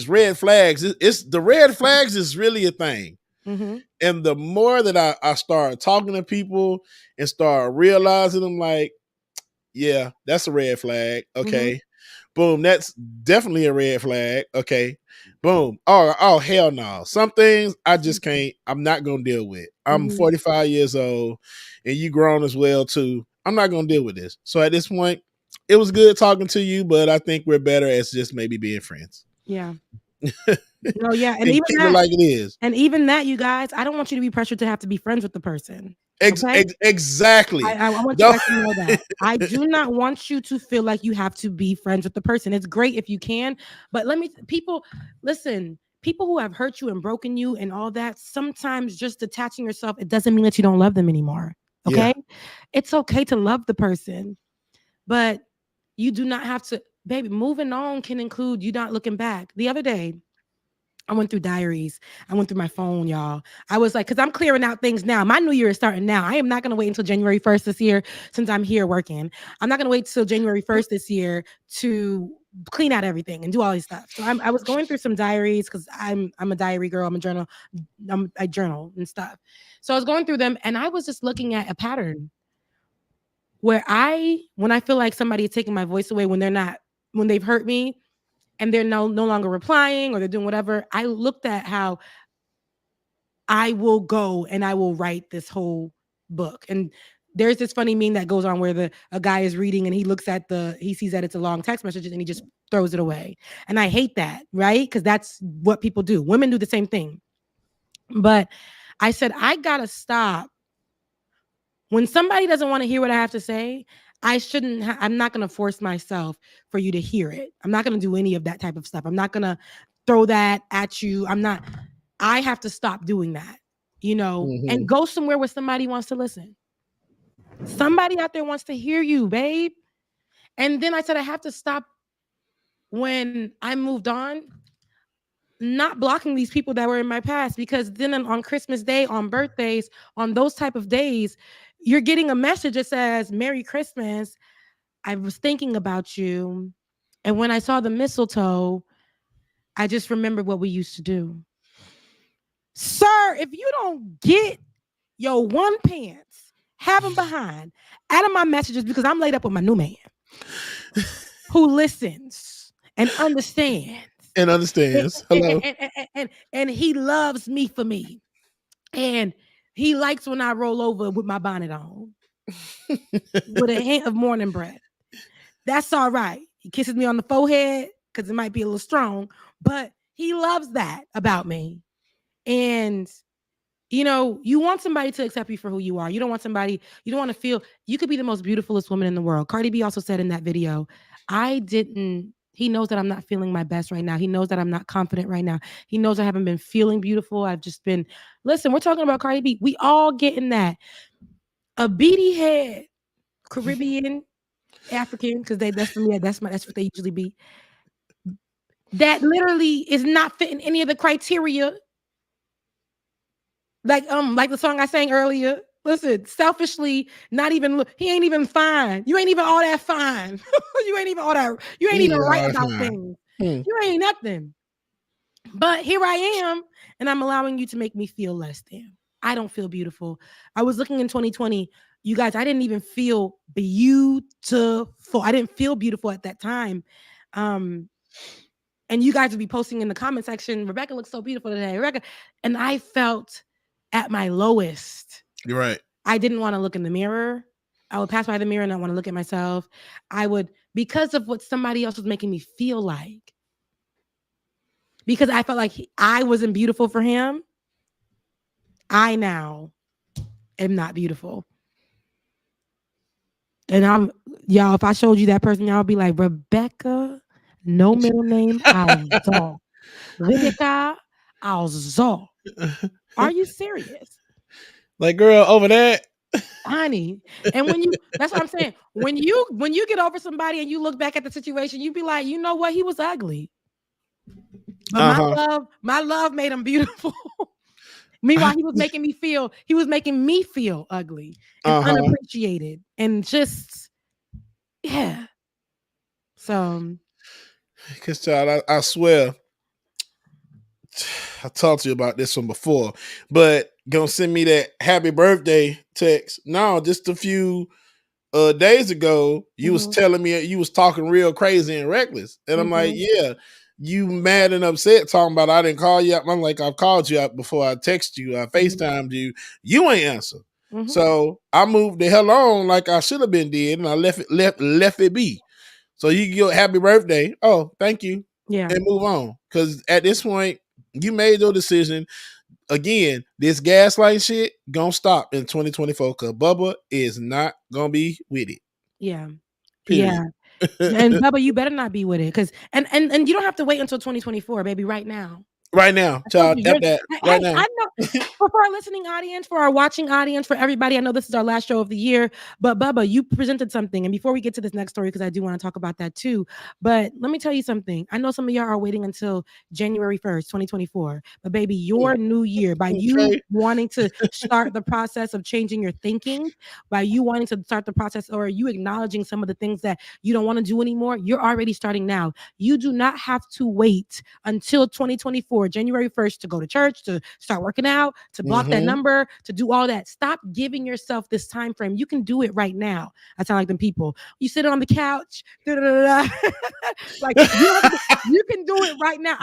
red flags. It's the red flags is really a thing. And the more that I start talking to people and start realizing, I'm like, yeah, that's a red flag. Okay. Boom. That's definitely a red flag. Okay. Boom. Oh, hell no. Some things I just can't, I'm not going to deal with. I'm 45 years old and you grown as well too. I'm not going to deal with this. So at this point, it was good talking to you, but I think we're better as just maybe being friends. Yeah. No, yeah. And even that, like it is. And even that, you guys, I don't want you to be pressured to have to be friends with the person. Exactly. I want you guys to know that. I do not want you to feel like you have to be friends with the person. It's great if you can, but listen, people who have hurt you and broken you and all that, sometimes just detaching yourself, it doesn't mean that you don't love them anymore. Okay. Yeah. It's okay to love the person, but you do not have to, baby, moving on can include you not looking back. The other day, I went through diaries. I went through my phone, y'all. I was like, because I'm clearing out things now. My new year is starting now. I am not going to wait until January 1st this year since I'm here working. I'm not going to wait till January 1st this year to clean out everything and do all these stuff. So I was going through some diaries because I'm a diary girl. I'm a journal. I journal and stuff. So I was going through them and I was just looking at a pattern where when I feel like somebody is taking my voice away when they've hurt me, and they're no longer replying or they're doing whatever, I looked at how I will go and I will write this whole book. And there's this funny meme that goes on where a guy is reading and he sees that it's a long text message and he just throws it away. And I hate that, right? Because that's what people do. Women do the same thing. But I said, I gotta stop. When somebody doesn't want to hear what I have to say, I'm not going to force myself for you to hear it. I'm not going to do any of that type of stuff. I'm not going to throw that at you. I have to stop doing that, and go somewhere where somebody wants to listen. Somebody out there wants to hear you, babe. And then I said, I have to stop when I moved on, not blocking these people that were in my past, because then on Christmas Day, on birthdays, on those type of days, you're getting a message that says, Merry Christmas. I was thinking about you. And when I saw the mistletoe, I just remembered what we used to do. Sir, if you don't get your one pants, have them behind, out of my messages, because I'm laid up with my new man who listens and understands. And understands. Hello. And he loves me for me. And he likes when I roll over with my bonnet on with a hint of morning breath. That's all right. He kisses me on the forehead because it might be a little strong, but he loves that about me. And you want somebody to accept you for who you are. You don't want to feel, you could be the most beautifulest woman in the world. Cardi B also said in that video, he knows that I'm not feeling my best right now. He knows that I'm not confident right now. He knows I haven't been feeling beautiful. I've just been, listen, we're talking about Cardi B. We all getting that. A beady head, Caribbean, African, because that's what they usually be. That literally is not fitting any of the criteria. Like the song I sang earlier. Listen, selfishly, he ain't even fine. You ain't even all that fine. You ain't even all that. You ain't even right about things. You ain't nothing. But here I am, and I'm allowing you to make me feel less than. I don't feel beautiful. I was looking in 2020. You guys, I didn't even feel beautiful. I didn't feel beautiful at that time. And you guys would be posting in the comment section, Rebecca looks so beautiful today. Rebecca. And I felt at my lowest. You're right. I didn't want to look in the mirror. I would pass by the mirror and not want to look at myself. I would, because of what somebody else was making me feel like. Because I felt like I wasn't beautiful for him. I now am not beautiful. And y'all, if I showed you that person, y'all would be like, Rebecca, no middle name, Alzo. Rebecca, Alzo. Are you serious? Like, girl, over that. Honey. And that's what I'm saying. When you get over somebody and you look back at the situation, you be like, you know what? He was ugly. But my love made him beautiful. Meanwhile, he was making me feel ugly and unappreciated and just, yeah. So. Because, child, I swear, I talked to you about this one before, but gonna send me that happy birthday text. No, just a few days ago, you was telling me you was talking real crazy and reckless. And I'm like, yeah, you mad and upset talking about I didn't call you up. I'm like, I've called you up before. I text you, I FaceTimed you. You ain't answer. So I moved the hell on like I should have been did, and I left it be. So you can go happy birthday. Oh, thank you. Yeah. And move on. Because at this point, you made your decision. Again, this gaslight shit gonna stop in 2024 because Bubba is not gonna be with it. Yeah. Period. Yeah. And Bubba, you better not be with it. Because and you don't have to wait until 2024, baby, right now. Right now, child. Right now. I know for our listening audience, for our watching audience, for everybody. I know this is our last show of the year, but Bubba, you presented something. And before we get to this next story, because I do want to talk about that too. But let me tell you something. I know some of y'all are waiting until January 1st, 2024. But baby, your new year, by you wanting to start the process of changing your thinking, by you wanting to start the process, or you acknowledging some of the things that you don't want to do anymore, you're already starting now. You do not have to wait until 2024. January 1st to go to church, to start working out, to block that number, to do all that. Stop giving yourself this time frame. You can do it right now. I sound like them people. You sit on the couch, like you can do it right now.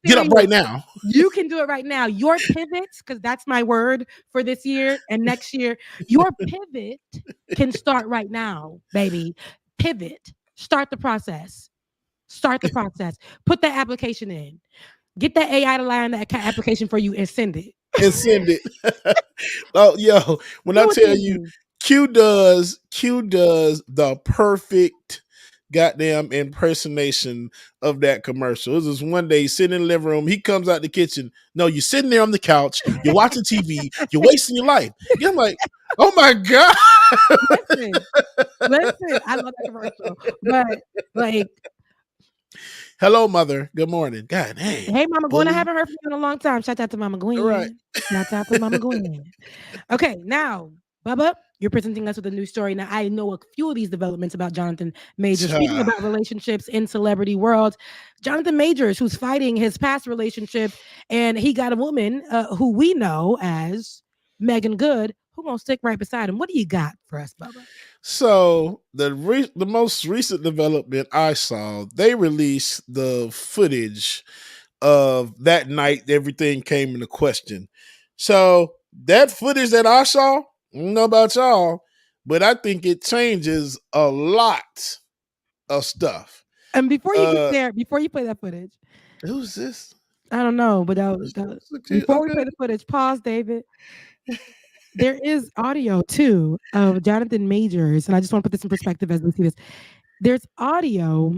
Get up right now. You can do it right now. Your pivots, because that's my word for this year and next year. Your pivot can start right now, baby. Pivot. Start the process. Start the process. Put that application in. Get that AI to line that application for you and send it. Oh, yo, when I tell you, Q does the perfect goddamn impersonation of that commercial. It was this one day sitting in the living room. He comes out the kitchen. No, you're sitting there on the couch. You're watching TV. You're wasting your life. Yeah, I'm like, oh my God. Listen, I love that commercial. But like, hello, mother. Good morning. God dang. Hey, Mama Gwen. I haven't heard from you in a long time. Shout out to Mama Gwen. Right. Shout out to Mama Gwen. Okay, now, Bubba, you're presenting us with a new story. Now, I know a few of these developments about Jonathan Majors. Speaking about relationships in celebrity world, Jonathan Majors, who's fighting his past relationship, and he got a woman who we know as Megan Good, who gonna stick right beside him. What do you got for us, Bubba? So the most recent development I saw, they released the footage of that night everything came into question. So that footage that I saw, I don't know about y'all, but I think it changes a lot of stuff. And before you get there, before you play that footage, who's this? I don't know, but that was before we play the footage. Pause, David. There is audio too of Jonathan Majors, and I just want to put this in perspective as we see this. There's audio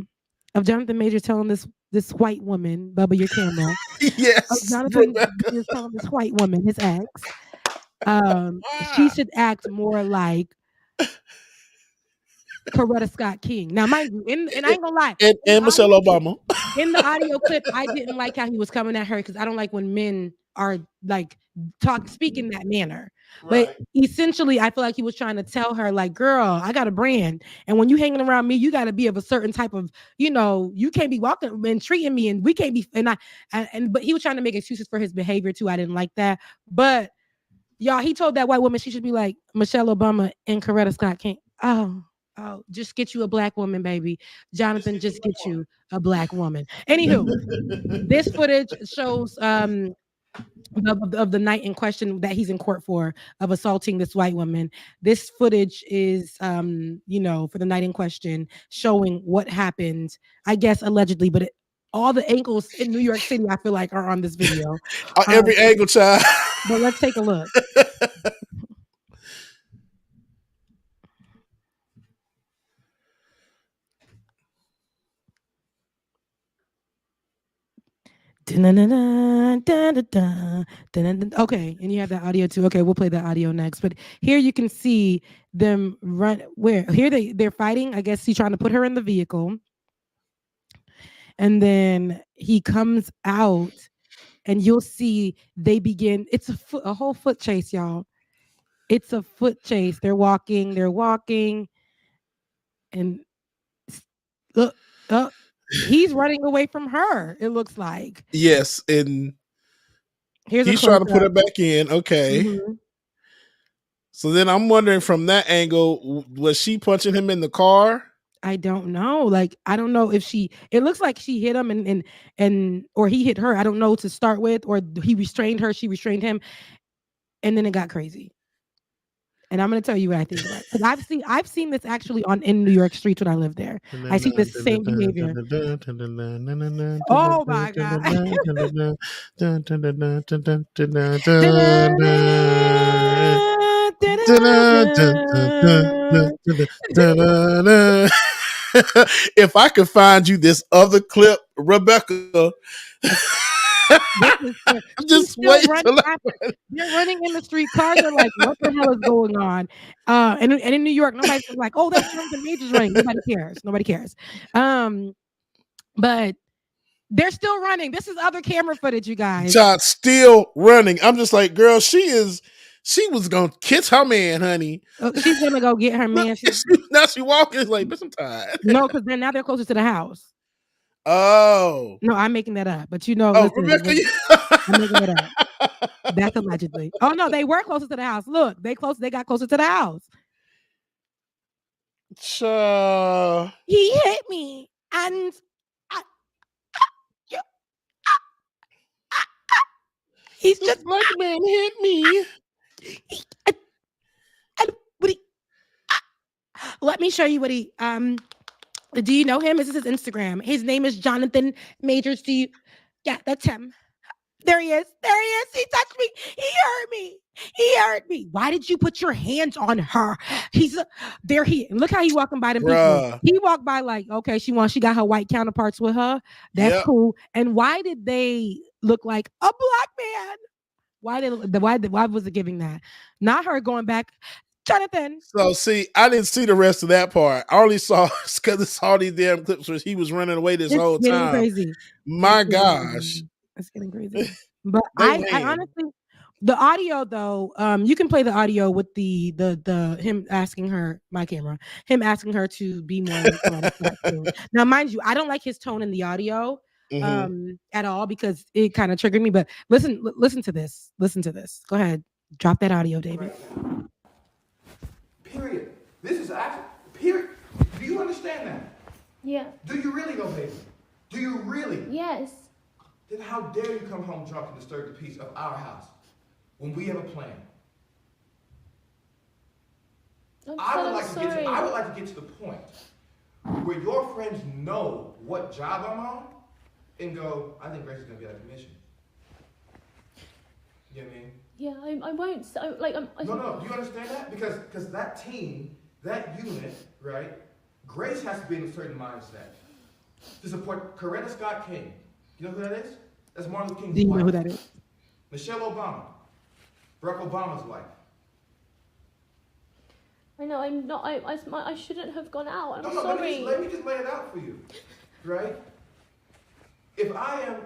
of Jonathan Majors telling this white woman, Bubba, your camera. Yes, Jonathan is telling this white woman, his ex, she should act more like Coretta Scott King. Now, mind you, and I ain't gonna lie, and Michelle Obama. In the audio clip, I didn't like how he was coming at her because I don't like when men are like speak in that manner. Right. But essentially, I feel like he was trying to tell her, like, girl, I got a brand, and when you hanging around me, you got to be of a certain type of, you can't be walking and treating me, and we can't be. But he was trying to make excuses for his behavior too. I didn't like that, but y'all, he told that white woman she should be like Michelle Obama and Coretta Scott King. Oh, just get you a black woman, baby. Jonathan, just get you a black woman. Anywho, this footage shows of the night in question that he's in court for of assaulting this white woman. This footage is, for the night in question, showing what happened, I guess, allegedly, but all the angles in New York City, I feel like, are on this video. Every angle, child. But let's take a look. Okay, and you have that audio too. Okay, we'll play that audio next. But here you can see them run. They're fighting. I guess he's trying to put her in the vehicle, and then he comes out, and you'll see they begin. It's a whole foot chase, y'all. It's a foot chase. They're walking, and he's running away from her, it looks like. Yes, and he's trying to put her back in. Okay. Mm-hmm. So then I'm wondering from that angle, was she punching him in the car? I don't know. Like, I don't know if it looks like she hit him and or he hit her. I don't know to start with, or he restrained her, she restrained him, and then it got crazy. And I'm going to tell you what I think about it. Because I've seen this actually in New York streets when I lived there. I see this same behavior. Oh my God. If I could find you this other clip, Rebecca. I'm just waiting. They're running in the street. Cars are like, what the hell is going on? And in New York, nobody's like, oh, that's Jonathan Majors running. Nobody cares. But they're still running. This is other camera footage, you guys. John's still running. I'm just like, girl, she was gonna kiss her man, honey. She's gonna go get her man. Now she walking. It's like, bitch, I'm tired. No, because now they're closer to the house. Oh no, I'm making that up. But Rebecca, I'm making it up. That's allegedly. Oh no, they were closer to the house. Look, they got closer to the house. He hit me, and he's just black man hit me. Let me show you what he do you know him? This is his Instagram. His name is Jonathan Majors. Yeah, that's him. There he is. He touched me. He hurt me. He scared me. Why did you put your hands on her? There he look how he walking by them Bruh. people. He walked by like, okay, she got her white counterparts with her. That's Yep. cool. And why did they look like a black man? Why was it giving that? Not her going back, Jonathan. So see, I didn't see the rest of that part. I only saw because I saw these damn clips where he was running away this whole Getting time. crazy. My It's getting gosh. crazy. It's getting crazy. But They I ran. honestly, the audio though, you can play the audio with the him asking her, my camera, him asking her to be more like now, mind you, I don't like his tone in the audio at all because it kind of triggered me. But listen to this. Listen to this. Go ahead. Drop that audio, David. Period. This is actually, period. Do you understand that? Yeah. Do you really though, baby? Do you really? Yes. Then how dare you come home drunk and disturb the peace of our house when we have a plan? I would like to get to the point where your friends know what job I'm on and go, I think Grace is gonna be out of commission. You know what I mean? Yeah, I won't. No, do you understand that? Because that team, that unit, right? Grace has to be in a certain mindset to support Coretta Scott King. You know who that is? That's Martin Luther King's Do you wife. know who that is? Michelle Obama, Barack Obama's wife. I know. I'm not. I shouldn't have gone out. I'm No, sorry. let me just lay it out for you, right? If I'm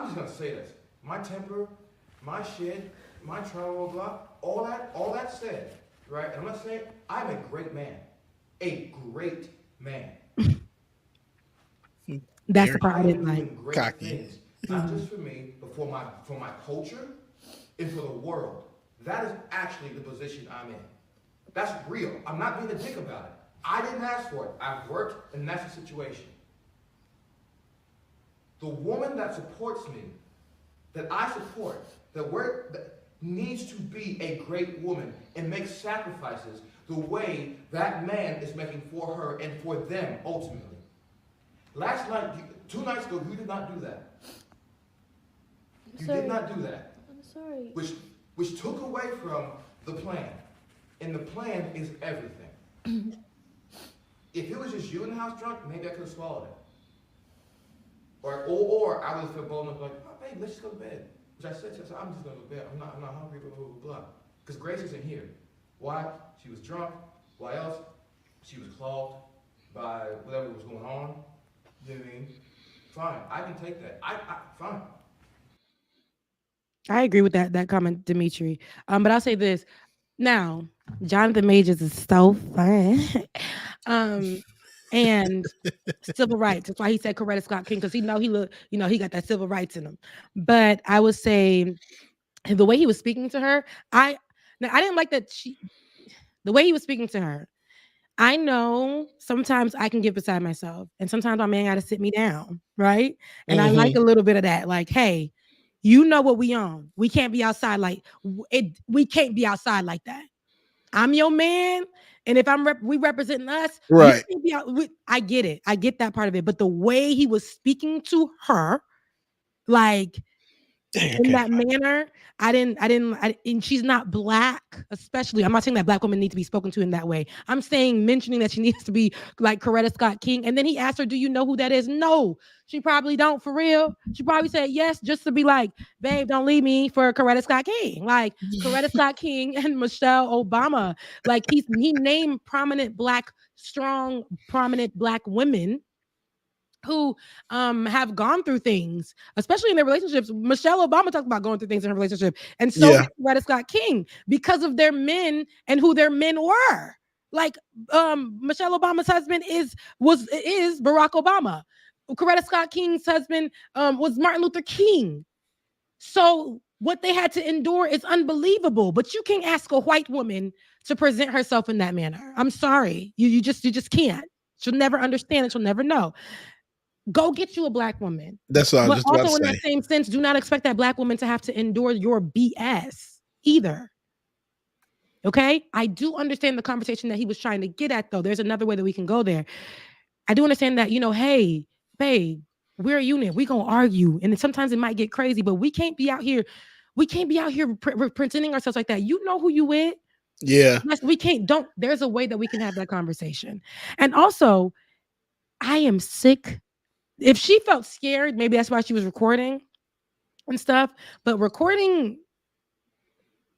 just gonna say this. My temper, my shit, my trauma, blah, all that said, right? And I'm not saying I'm a great man, That's the part I didn't like. doing great Cocky. things, not just for me, but for my culture and for the world. That is actually the position I'm in. That's real. I'm not being a dick about it. I didn't ask for it. I've worked, and that's the situation. The woman that supports me, that I support, that needs to be a great woman and make sacrifices the way that man is making for her and for them ultimately. Last night, 2 nights ago, you did not do that. You did not do that. I'm sorry. Which took away from the plan. And the plan is everything. If it was just you in the house drunk, maybe I could have swallowed it. Or I would have felt bold enough like, oh, babe, let's just go to bed. Which I said, I'm just going to go to bed. I'm not hungry, blah, blah, blah, blah. Because Grace isn't here. Why? She was drunk. Why else? She was clogged by whatever was going on. You know what I mean? Fine. I can take that. Fine. I agree with that comment, Dimitri. But I'll say this. Now, Jonathan Majors is so fun. And civil rights. That's why he said Coretta Scott King, because he got that civil rights in him. But I would say the way he was speaking to her, I didn't like that the way he was speaking to her. I know sometimes I can get beside myself, and sometimes my man got to sit me down, right? And I like a little bit of that. Like, hey, you know what we on. We can't be outside like it. We can't be outside like that. I'm your man, and if we representing us, right? I get it. I get that part of it. But the way he was speaking to her, like in that manner, and she's not black, especially. I'm not saying that black women need to be spoken to in that way. I'm saying mentioning that she needs to be like Coretta Scott King. And then he asked her, do you know who that is? No, she probably don't, for real. She probably said yes, just to be like, babe, don't leave me for Coretta Scott King. Like Coretta Scott King and Michelle Obama. Like he named strong, prominent black women who have gone through things, especially in their relationships. Michelle Obama talked about going through things in her relationship, and so did Coretta Scott King, because of their men and who their men were. Like Michelle Obama's husband is Barack Obama. Coretta Scott King's husband was Martin Luther King. So what they had to endure is unbelievable. But you can't ask a white woman to present herself in that manner. I'm sorry, you just can't. She'll never understand it. She'll never know. Go get you a black woman. That's what I was just about to say. Also, in that same sense, do not expect that black woman to have to endure your BS either. Okay? I do understand the conversation that he was trying to get at, though. There's another way that we can go there. I do understand that, hey, babe, we're a unit. We're going to argue. And sometimes it might get crazy, but we can't be out here We can't be out here presenting ourselves like that. You know who you with. Yeah. Yes, we can't. There's a way that we can have that conversation. And also, I am sick. If she felt scared, maybe that's why she was recording and stuff. But recording,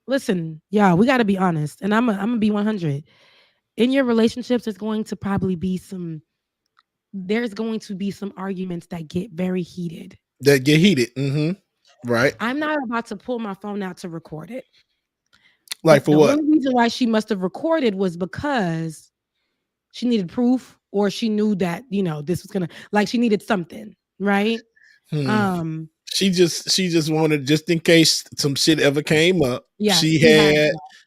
listen, y'all, we got to be honest. And I'm gonna be 100. In your relationships, there's going to be some arguments that get very heated. Right. I'm not about to pull my phone out to record it. Like for what? The only reason why she must have recorded was because she needed proof, or she knew that, this was gonna, like, she needed something, right? She just wanted, just in case some shit ever came up. Yeah,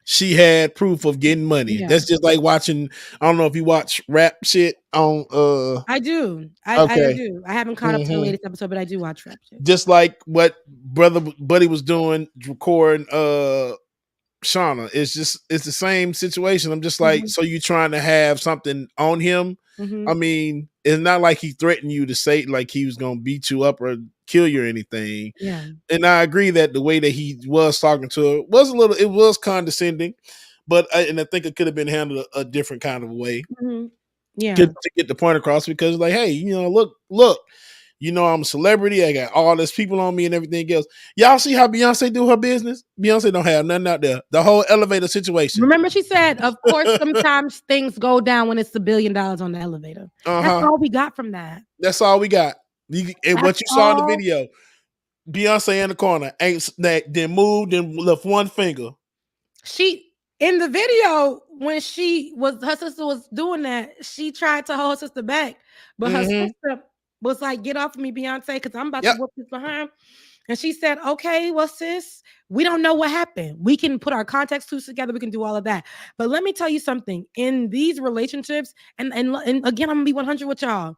she had proof of getting money. Yeah. That's just like watching. I don't know if you watch rap shit on. I do. I do. I haven't caught up to the latest episode, but I do watch rap shit. Just like what Brother Buddy was doing, recording Shauna. It's the same situation. I'm just like, so you trying to have something on him? I mean, it's not like he threatened you to say like he was gonna beat you up or kill you or anything. Yeah. And I agree that the way that he was talking to her was condescending, but I think it could have been handled a different kind of way. Yeah. To get the point across, because like, hey, look, I'm a celebrity. I got all these people on me and everything else. Y'all see how Beyonce do her business? Beyonce don't have nothing out there. The whole elevator situation. Remember, she said, of course, sometimes things go down when it's $1 billion on the elevator. That's all we got from that. That's all we got. And what you saw in the video, Beyonce in the corner, then moved and left one finger. She, in the video, when her sister was doing that, she tried to hold her sister back, but her sister was like, get off of me, Beyonce, because I'm about to whoop this behind. And she said, okay, well, sis, we don't know what happened. We can put our context clues together. We can do all of that. But let me tell you something. In these relationships, and again, I'm going to be 100 with y'all.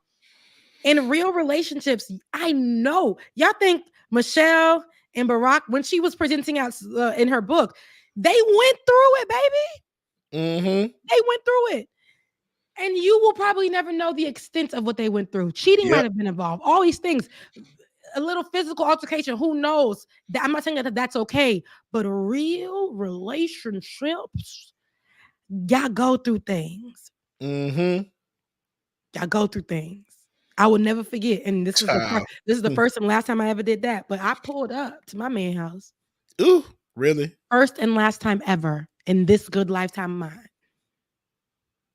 In real relationships, I know. Y'all think Michelle and Barack, when she was presenting out in her book, they went through it, baby. They went through it. And you will probably never know the extent of what they went through. Cheating might have been involved. All these things. A little physical altercation. Who knows? I'm not saying that that's okay. But real relationships, y'all go through things. Y'all go through things. I will never forget. And this is the first and last time I ever did that. But I pulled up to my man's house. Ooh, really? First and last time ever in this good lifetime of mine.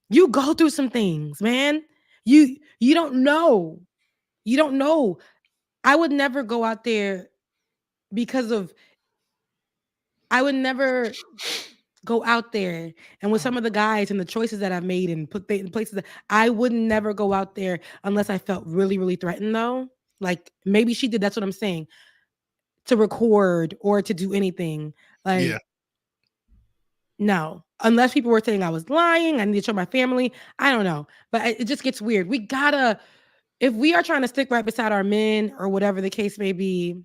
You go through some things, man. You don't know. You don't know. I would never go out there I would never go out there and with some of the guys and the choices that I've made and put in places that I would never go out there unless I felt really, really threatened though. Like maybe she did. That's what I'm saying. To record or to do anything. Like, no, unless people were saying I was lying, I need to show my family. I don't know, but it just gets weird. We gotta, if we are trying to stick right beside our men or whatever the case may be,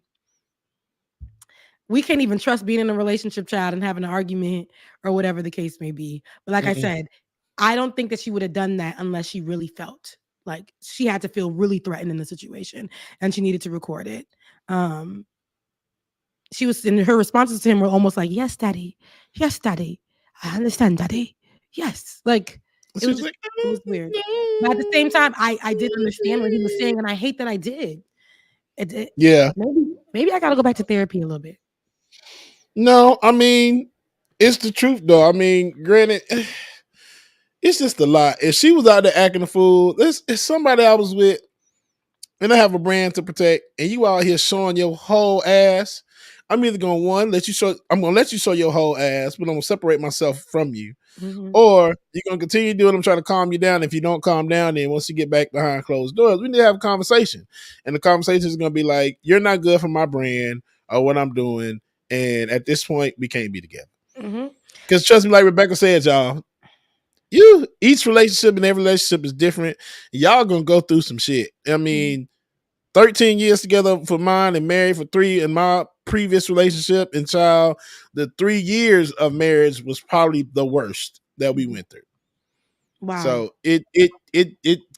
we can't even trust being in a relationship, child, and having an argument or whatever the case may be. But like I said, I don't think that she would have done that unless she really felt like she had to feel really threatened in the situation and she needed to record it. She was, and her responses to him were almost like, yes, daddy. Yes, daddy. I understand, daddy. Yes. Like, it was weird. But at the same time, I did understand what he was saying, and I hate that I did. Maybe I got to go back to therapy a little bit. No, I mean, it's the truth, though. I mean, granted, it's just a lot. If she was out there acting a fool, it's somebody I was with, and I have a brand to protect, and you out here showing your whole ass, I'm either going to I'm going to let you show your whole ass, but I'm going to separate myself from you. Or you're going to continue doing it. I'm trying to calm you down. If you don't calm down, then once you get back behind closed doors, we need to have a conversation. And the conversation is going to be like, you're not good for my brand or what I'm doing. And at this point, we can't be together. Because trust me, like Rebecca said, y'all, each relationship and every relationship is different. Y'all going to go through some shit. I mean, 13 years together for mine and married for 3 in my previous relationship, and child, the 3 years of marriage was probably the worst that we went through. Wow. So it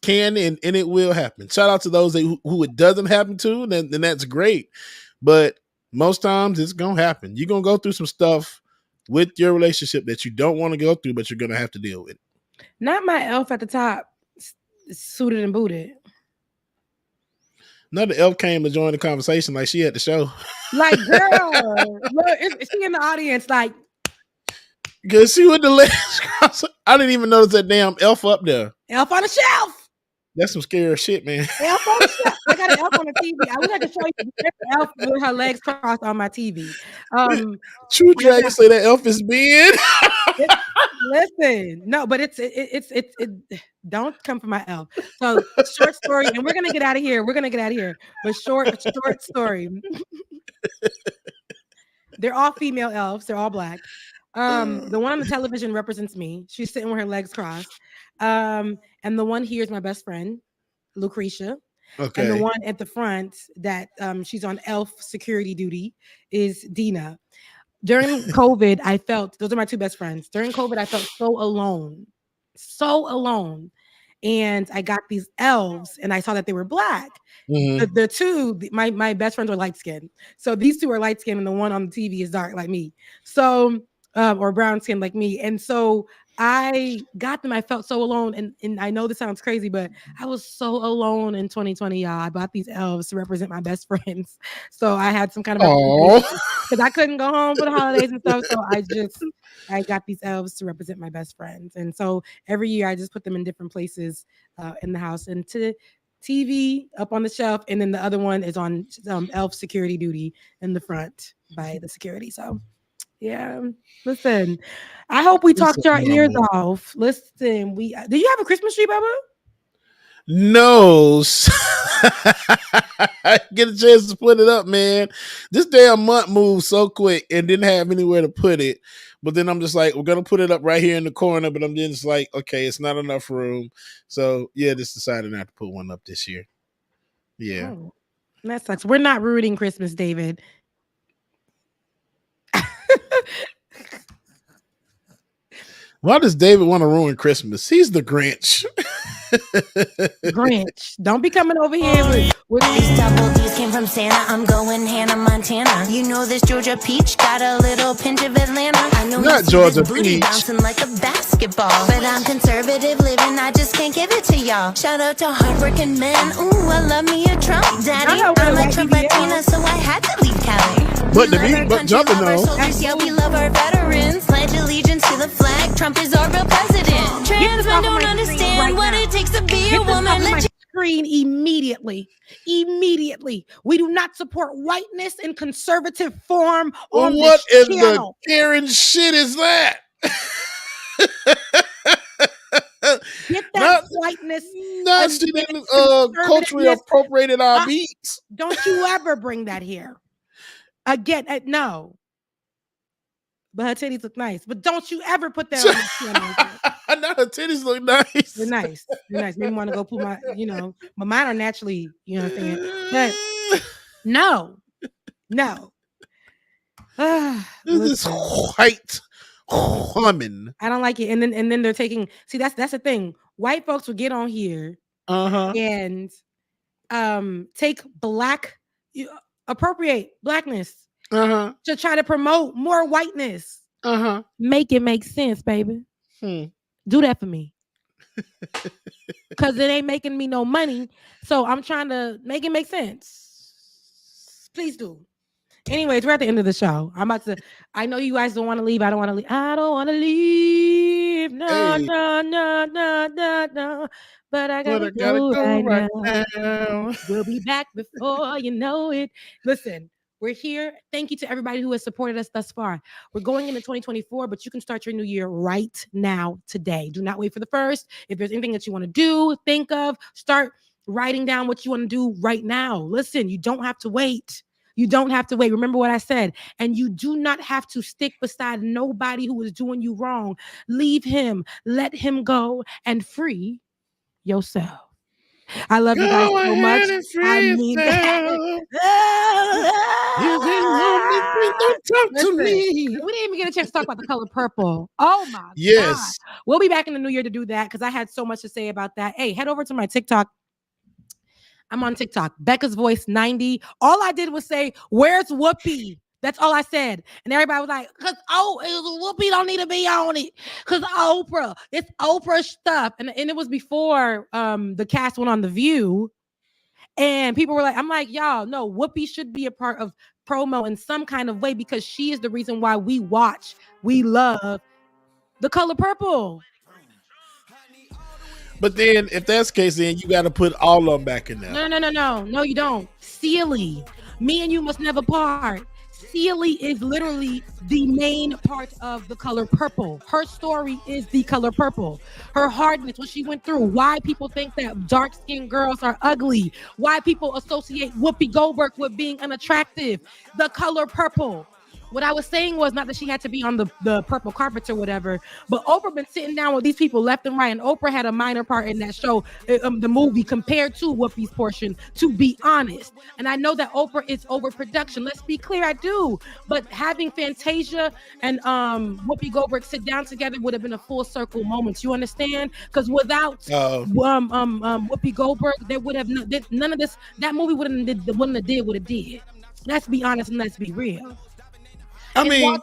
can and it will happen. Shout out to those who it doesn't happen to, then that's great. But most times it's gonna happen. You're gonna go through some stuff with your relationship that you don't want to go through, but you're gonna have to deal with it. Not my elf at the top, suited and booted. Another elf came to join the conversation like she at the show. Like, girl, look, is she in the audience? Like, because she with the legs crossed. I didn't even notice that damn elf up there. Elf on the shelf. That's some scary shit, man. Elf on the shelf. I got an elf on the TV. I wish I could show you the elf with her legs crossed on my TV. True Dragon say that elf is being. Listen, no, but it's don't come for my elf. So short story, and we're gonna get out of here. But short story. They're all female elves. They're all black. The one on the television represents me. She's sitting with her legs crossed. And the one here is my best friend, Lucretia. Okay. And the one at the front that she's on elf security duty is Dina. During COVID, I felt, those are my two best friends. During COVID, I felt so alone. And I got these elves and I saw that they were black. Mm-hmm. The two, my best friends are light skinned. So these two are light skinned and the one on the TV is dark like me. So, or brown skinned like me. And so I got them. I felt so alone. And I know this sounds crazy, but I was so alone in 2020, y'all. I bought these elves to represent my best friends. So I had some kind of, because I couldn't go home for the holidays and stuff. So I got these elves to represent my best friends. And so every year I just put them in different places in the house, and to TV up on the shelf. And then the other one is on elf security duty in the front by the security. So yeah, listen, I hope we talked your ears off. Listen, do you have a Christmas tree, Bubba? No. I get a chance to put it up, man. This damn month moved so quick and didn't have anywhere to put it. But then I'm just like, we're gonna put it up right here in the corner. But I'm just like, okay, it's not enough room. So yeah, just decided not to put one up this year. Yeah. Oh, that sucks. We're not ruining Christmas, David. Why does David want to ruin Christmas? He's the Grinch. Grinch. Don't be coming over here with these double D's came from Santa. I'm going Hannah Montana. You know this Georgia peach got a little pinch of Atlanta. I know not Georgia booty peach bouncing like a basketball, but I'm conservative living. I just can't give it to y'all. Shout out to hardworking men. Ooh, I love me a Trump daddy. I'm a Trump Latina, so I had to leave Cali. But jumping though. Soldiers, yeah, we love our veterans. Pledge allegiance to the flag. Trump is our real president. Trans men don't understand what it takes to be a woman. Screen immediately. We do not support whiteness in conservative form on what this in channel. The Karen shit is that? Get that whiteness. Not culturally appropriated our beats. Don't you ever bring that here. Again, no. But her titties look nice. But don't you ever put that on the channel. Now her titties look nice. They're nice. Made me want to go put my, but mine are naturally, you know what I'm saying? But no. This is white woman. I don't like it. And then they're taking, see, that's the thing. White folks will get on here and take appropriate blackness to try to promote more whiteness. Make it make sense, baby. Do that for me. Because it ain't making me no money. So I'm trying to make it make sense. Please do. Anyways, we're at the end of the show. I know you guys don't want to leave. I don't want to leave. I don't want to leave. No. But I gotta go right now. We'll be back before you know it. Listen, we're here. Thank you to everybody who has supported us thus far. We're going into 2024, but you can start your new year right now, today. Do not wait for the first. If there's anything that you want to do, think of, start writing down what you want to do right now. Listen, you don't have to wait. Remember what I said. And you do not have to stick beside nobody who is doing you wrong. Leave him, let him go, and free yourself. I love you guys so much. I mean that. Don't talk to me. We didn't even get a chance to talk about the color purple. Oh my God. We'll be back in the new year to do that because I had so much to say about that. Hey, head over to my TikTok. I'm on TikTok. Becca's Voice 90. All I did was say, "Where's Whoopi?" That's all I said. And everybody was like, "Cause Whoopi don't need to be on it. Cause Oprah, it's Oprah stuff." And it was before the cast went on The View. And people were like, I'm like, y'all, no, Whoopi should be a part of promo in some kind of way because she is the reason why we love The Color Purple. But then, if that's the case, then you got to put all of them back in there. No, you don't. Celie, Me and You Must Never Part. Celie is literally the main part of The Color Purple. Her story is The Color Purple. Her hardness, what she went through, why people think that dark-skinned girls are ugly, why people associate Whoopi Goldberg with being unattractive. The Color Purple. What I was saying was not that she had to be on the purple carpets or whatever, but Oprah been sitting down with these people left and right, and Oprah had a minor part in that show, the movie, compared to Whoopi's portion, to be honest. And I know that Oprah is overproduction. Let's be clear, I do. But having Fantasia and Whoopi Goldberg sit down together would have been a full circle moment. You understand? Because without Whoopi Goldberg, there would have none of this. That movie wouldn't have did what it did. Let's be honest and let's be real. I mean,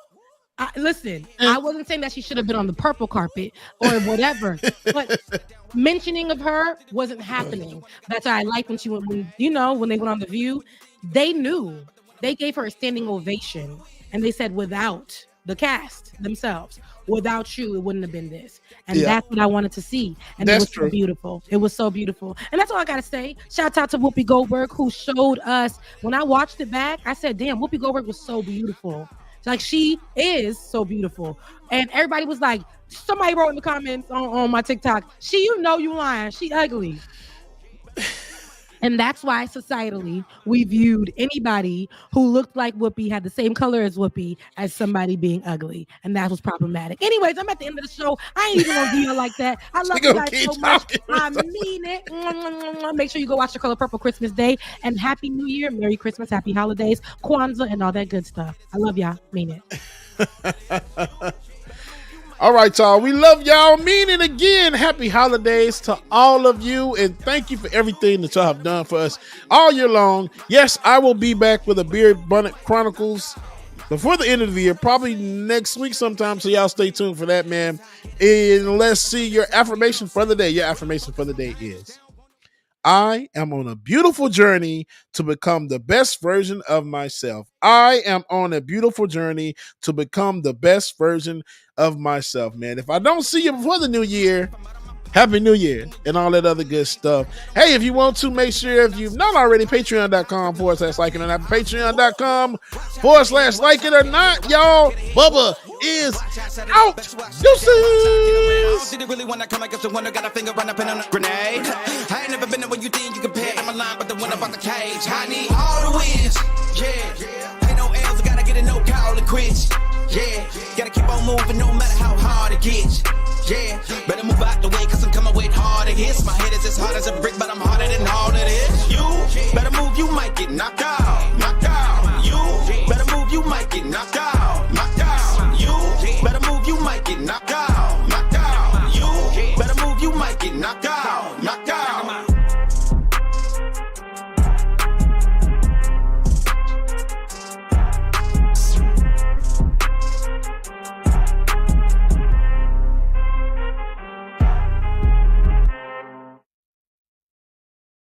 listen, I wasn't saying that she should have been on the purple carpet or whatever, but mentioning of her wasn't happening. That's why I like when she went, when they went on The View, they knew, they gave her a standing ovation, and they said, without the cast themselves, without you, it wouldn't have been this. And that's what I wanted to see. And it was so beautiful. It was so beautiful. And that's all I got to say. Shout out to Whoopi Goldberg, who showed us, when I watched it back, I said, damn, Whoopi Goldberg was so beautiful. Like, she is so beautiful. And everybody was like, somebody wrote in the comments on my TikTok, you lying. She ugly. And that's why societally we viewed anybody who looked like Whoopi, had the same color as Whoopi, as somebody being ugly. And that was problematic. Anyways, I'm at the end of the show. I ain't even gonna deal like that. I love you guys so much. I mean it. Make sure you go watch The Color Purple Christmas Day. And Happy New Year, Merry Christmas, Happy Holidays, Kwanzaa, and all that good stuff. I love y'all. Mean it. All right, y'all. We love y'all. Mean it again. Happy holidays to all of you. And thank you for everything that y'all have done for us all year long. Yes, I will be back with a Beard Bonnet Chronicles before the end of the year, probably next week sometime. So y'all stay tuned for that, man. And let's see your affirmation for the day. Your affirmation for the day is, I am on a beautiful journey to become the best version of myself. I am on a beautiful journey to become the best version of myself, man. If I don't see you before the new year, Happy New Year and all that other good stuff. Hey, if you want to, make sure, if you've not already, patreon.com/like it or not, patreon.com/like it or not, y'all. Bubba is out. Deuces. Did it really wanna come? I guess the one that got a finger run up in on a grenade. I ain't never been there when you think you compare. I'm a line, but the one about the cage. I need all the wins. Yeah. Ain't no L's, gotta get a no call and quits. Yeah. Gotta keep on moving no matter how hard it gets. Yeah.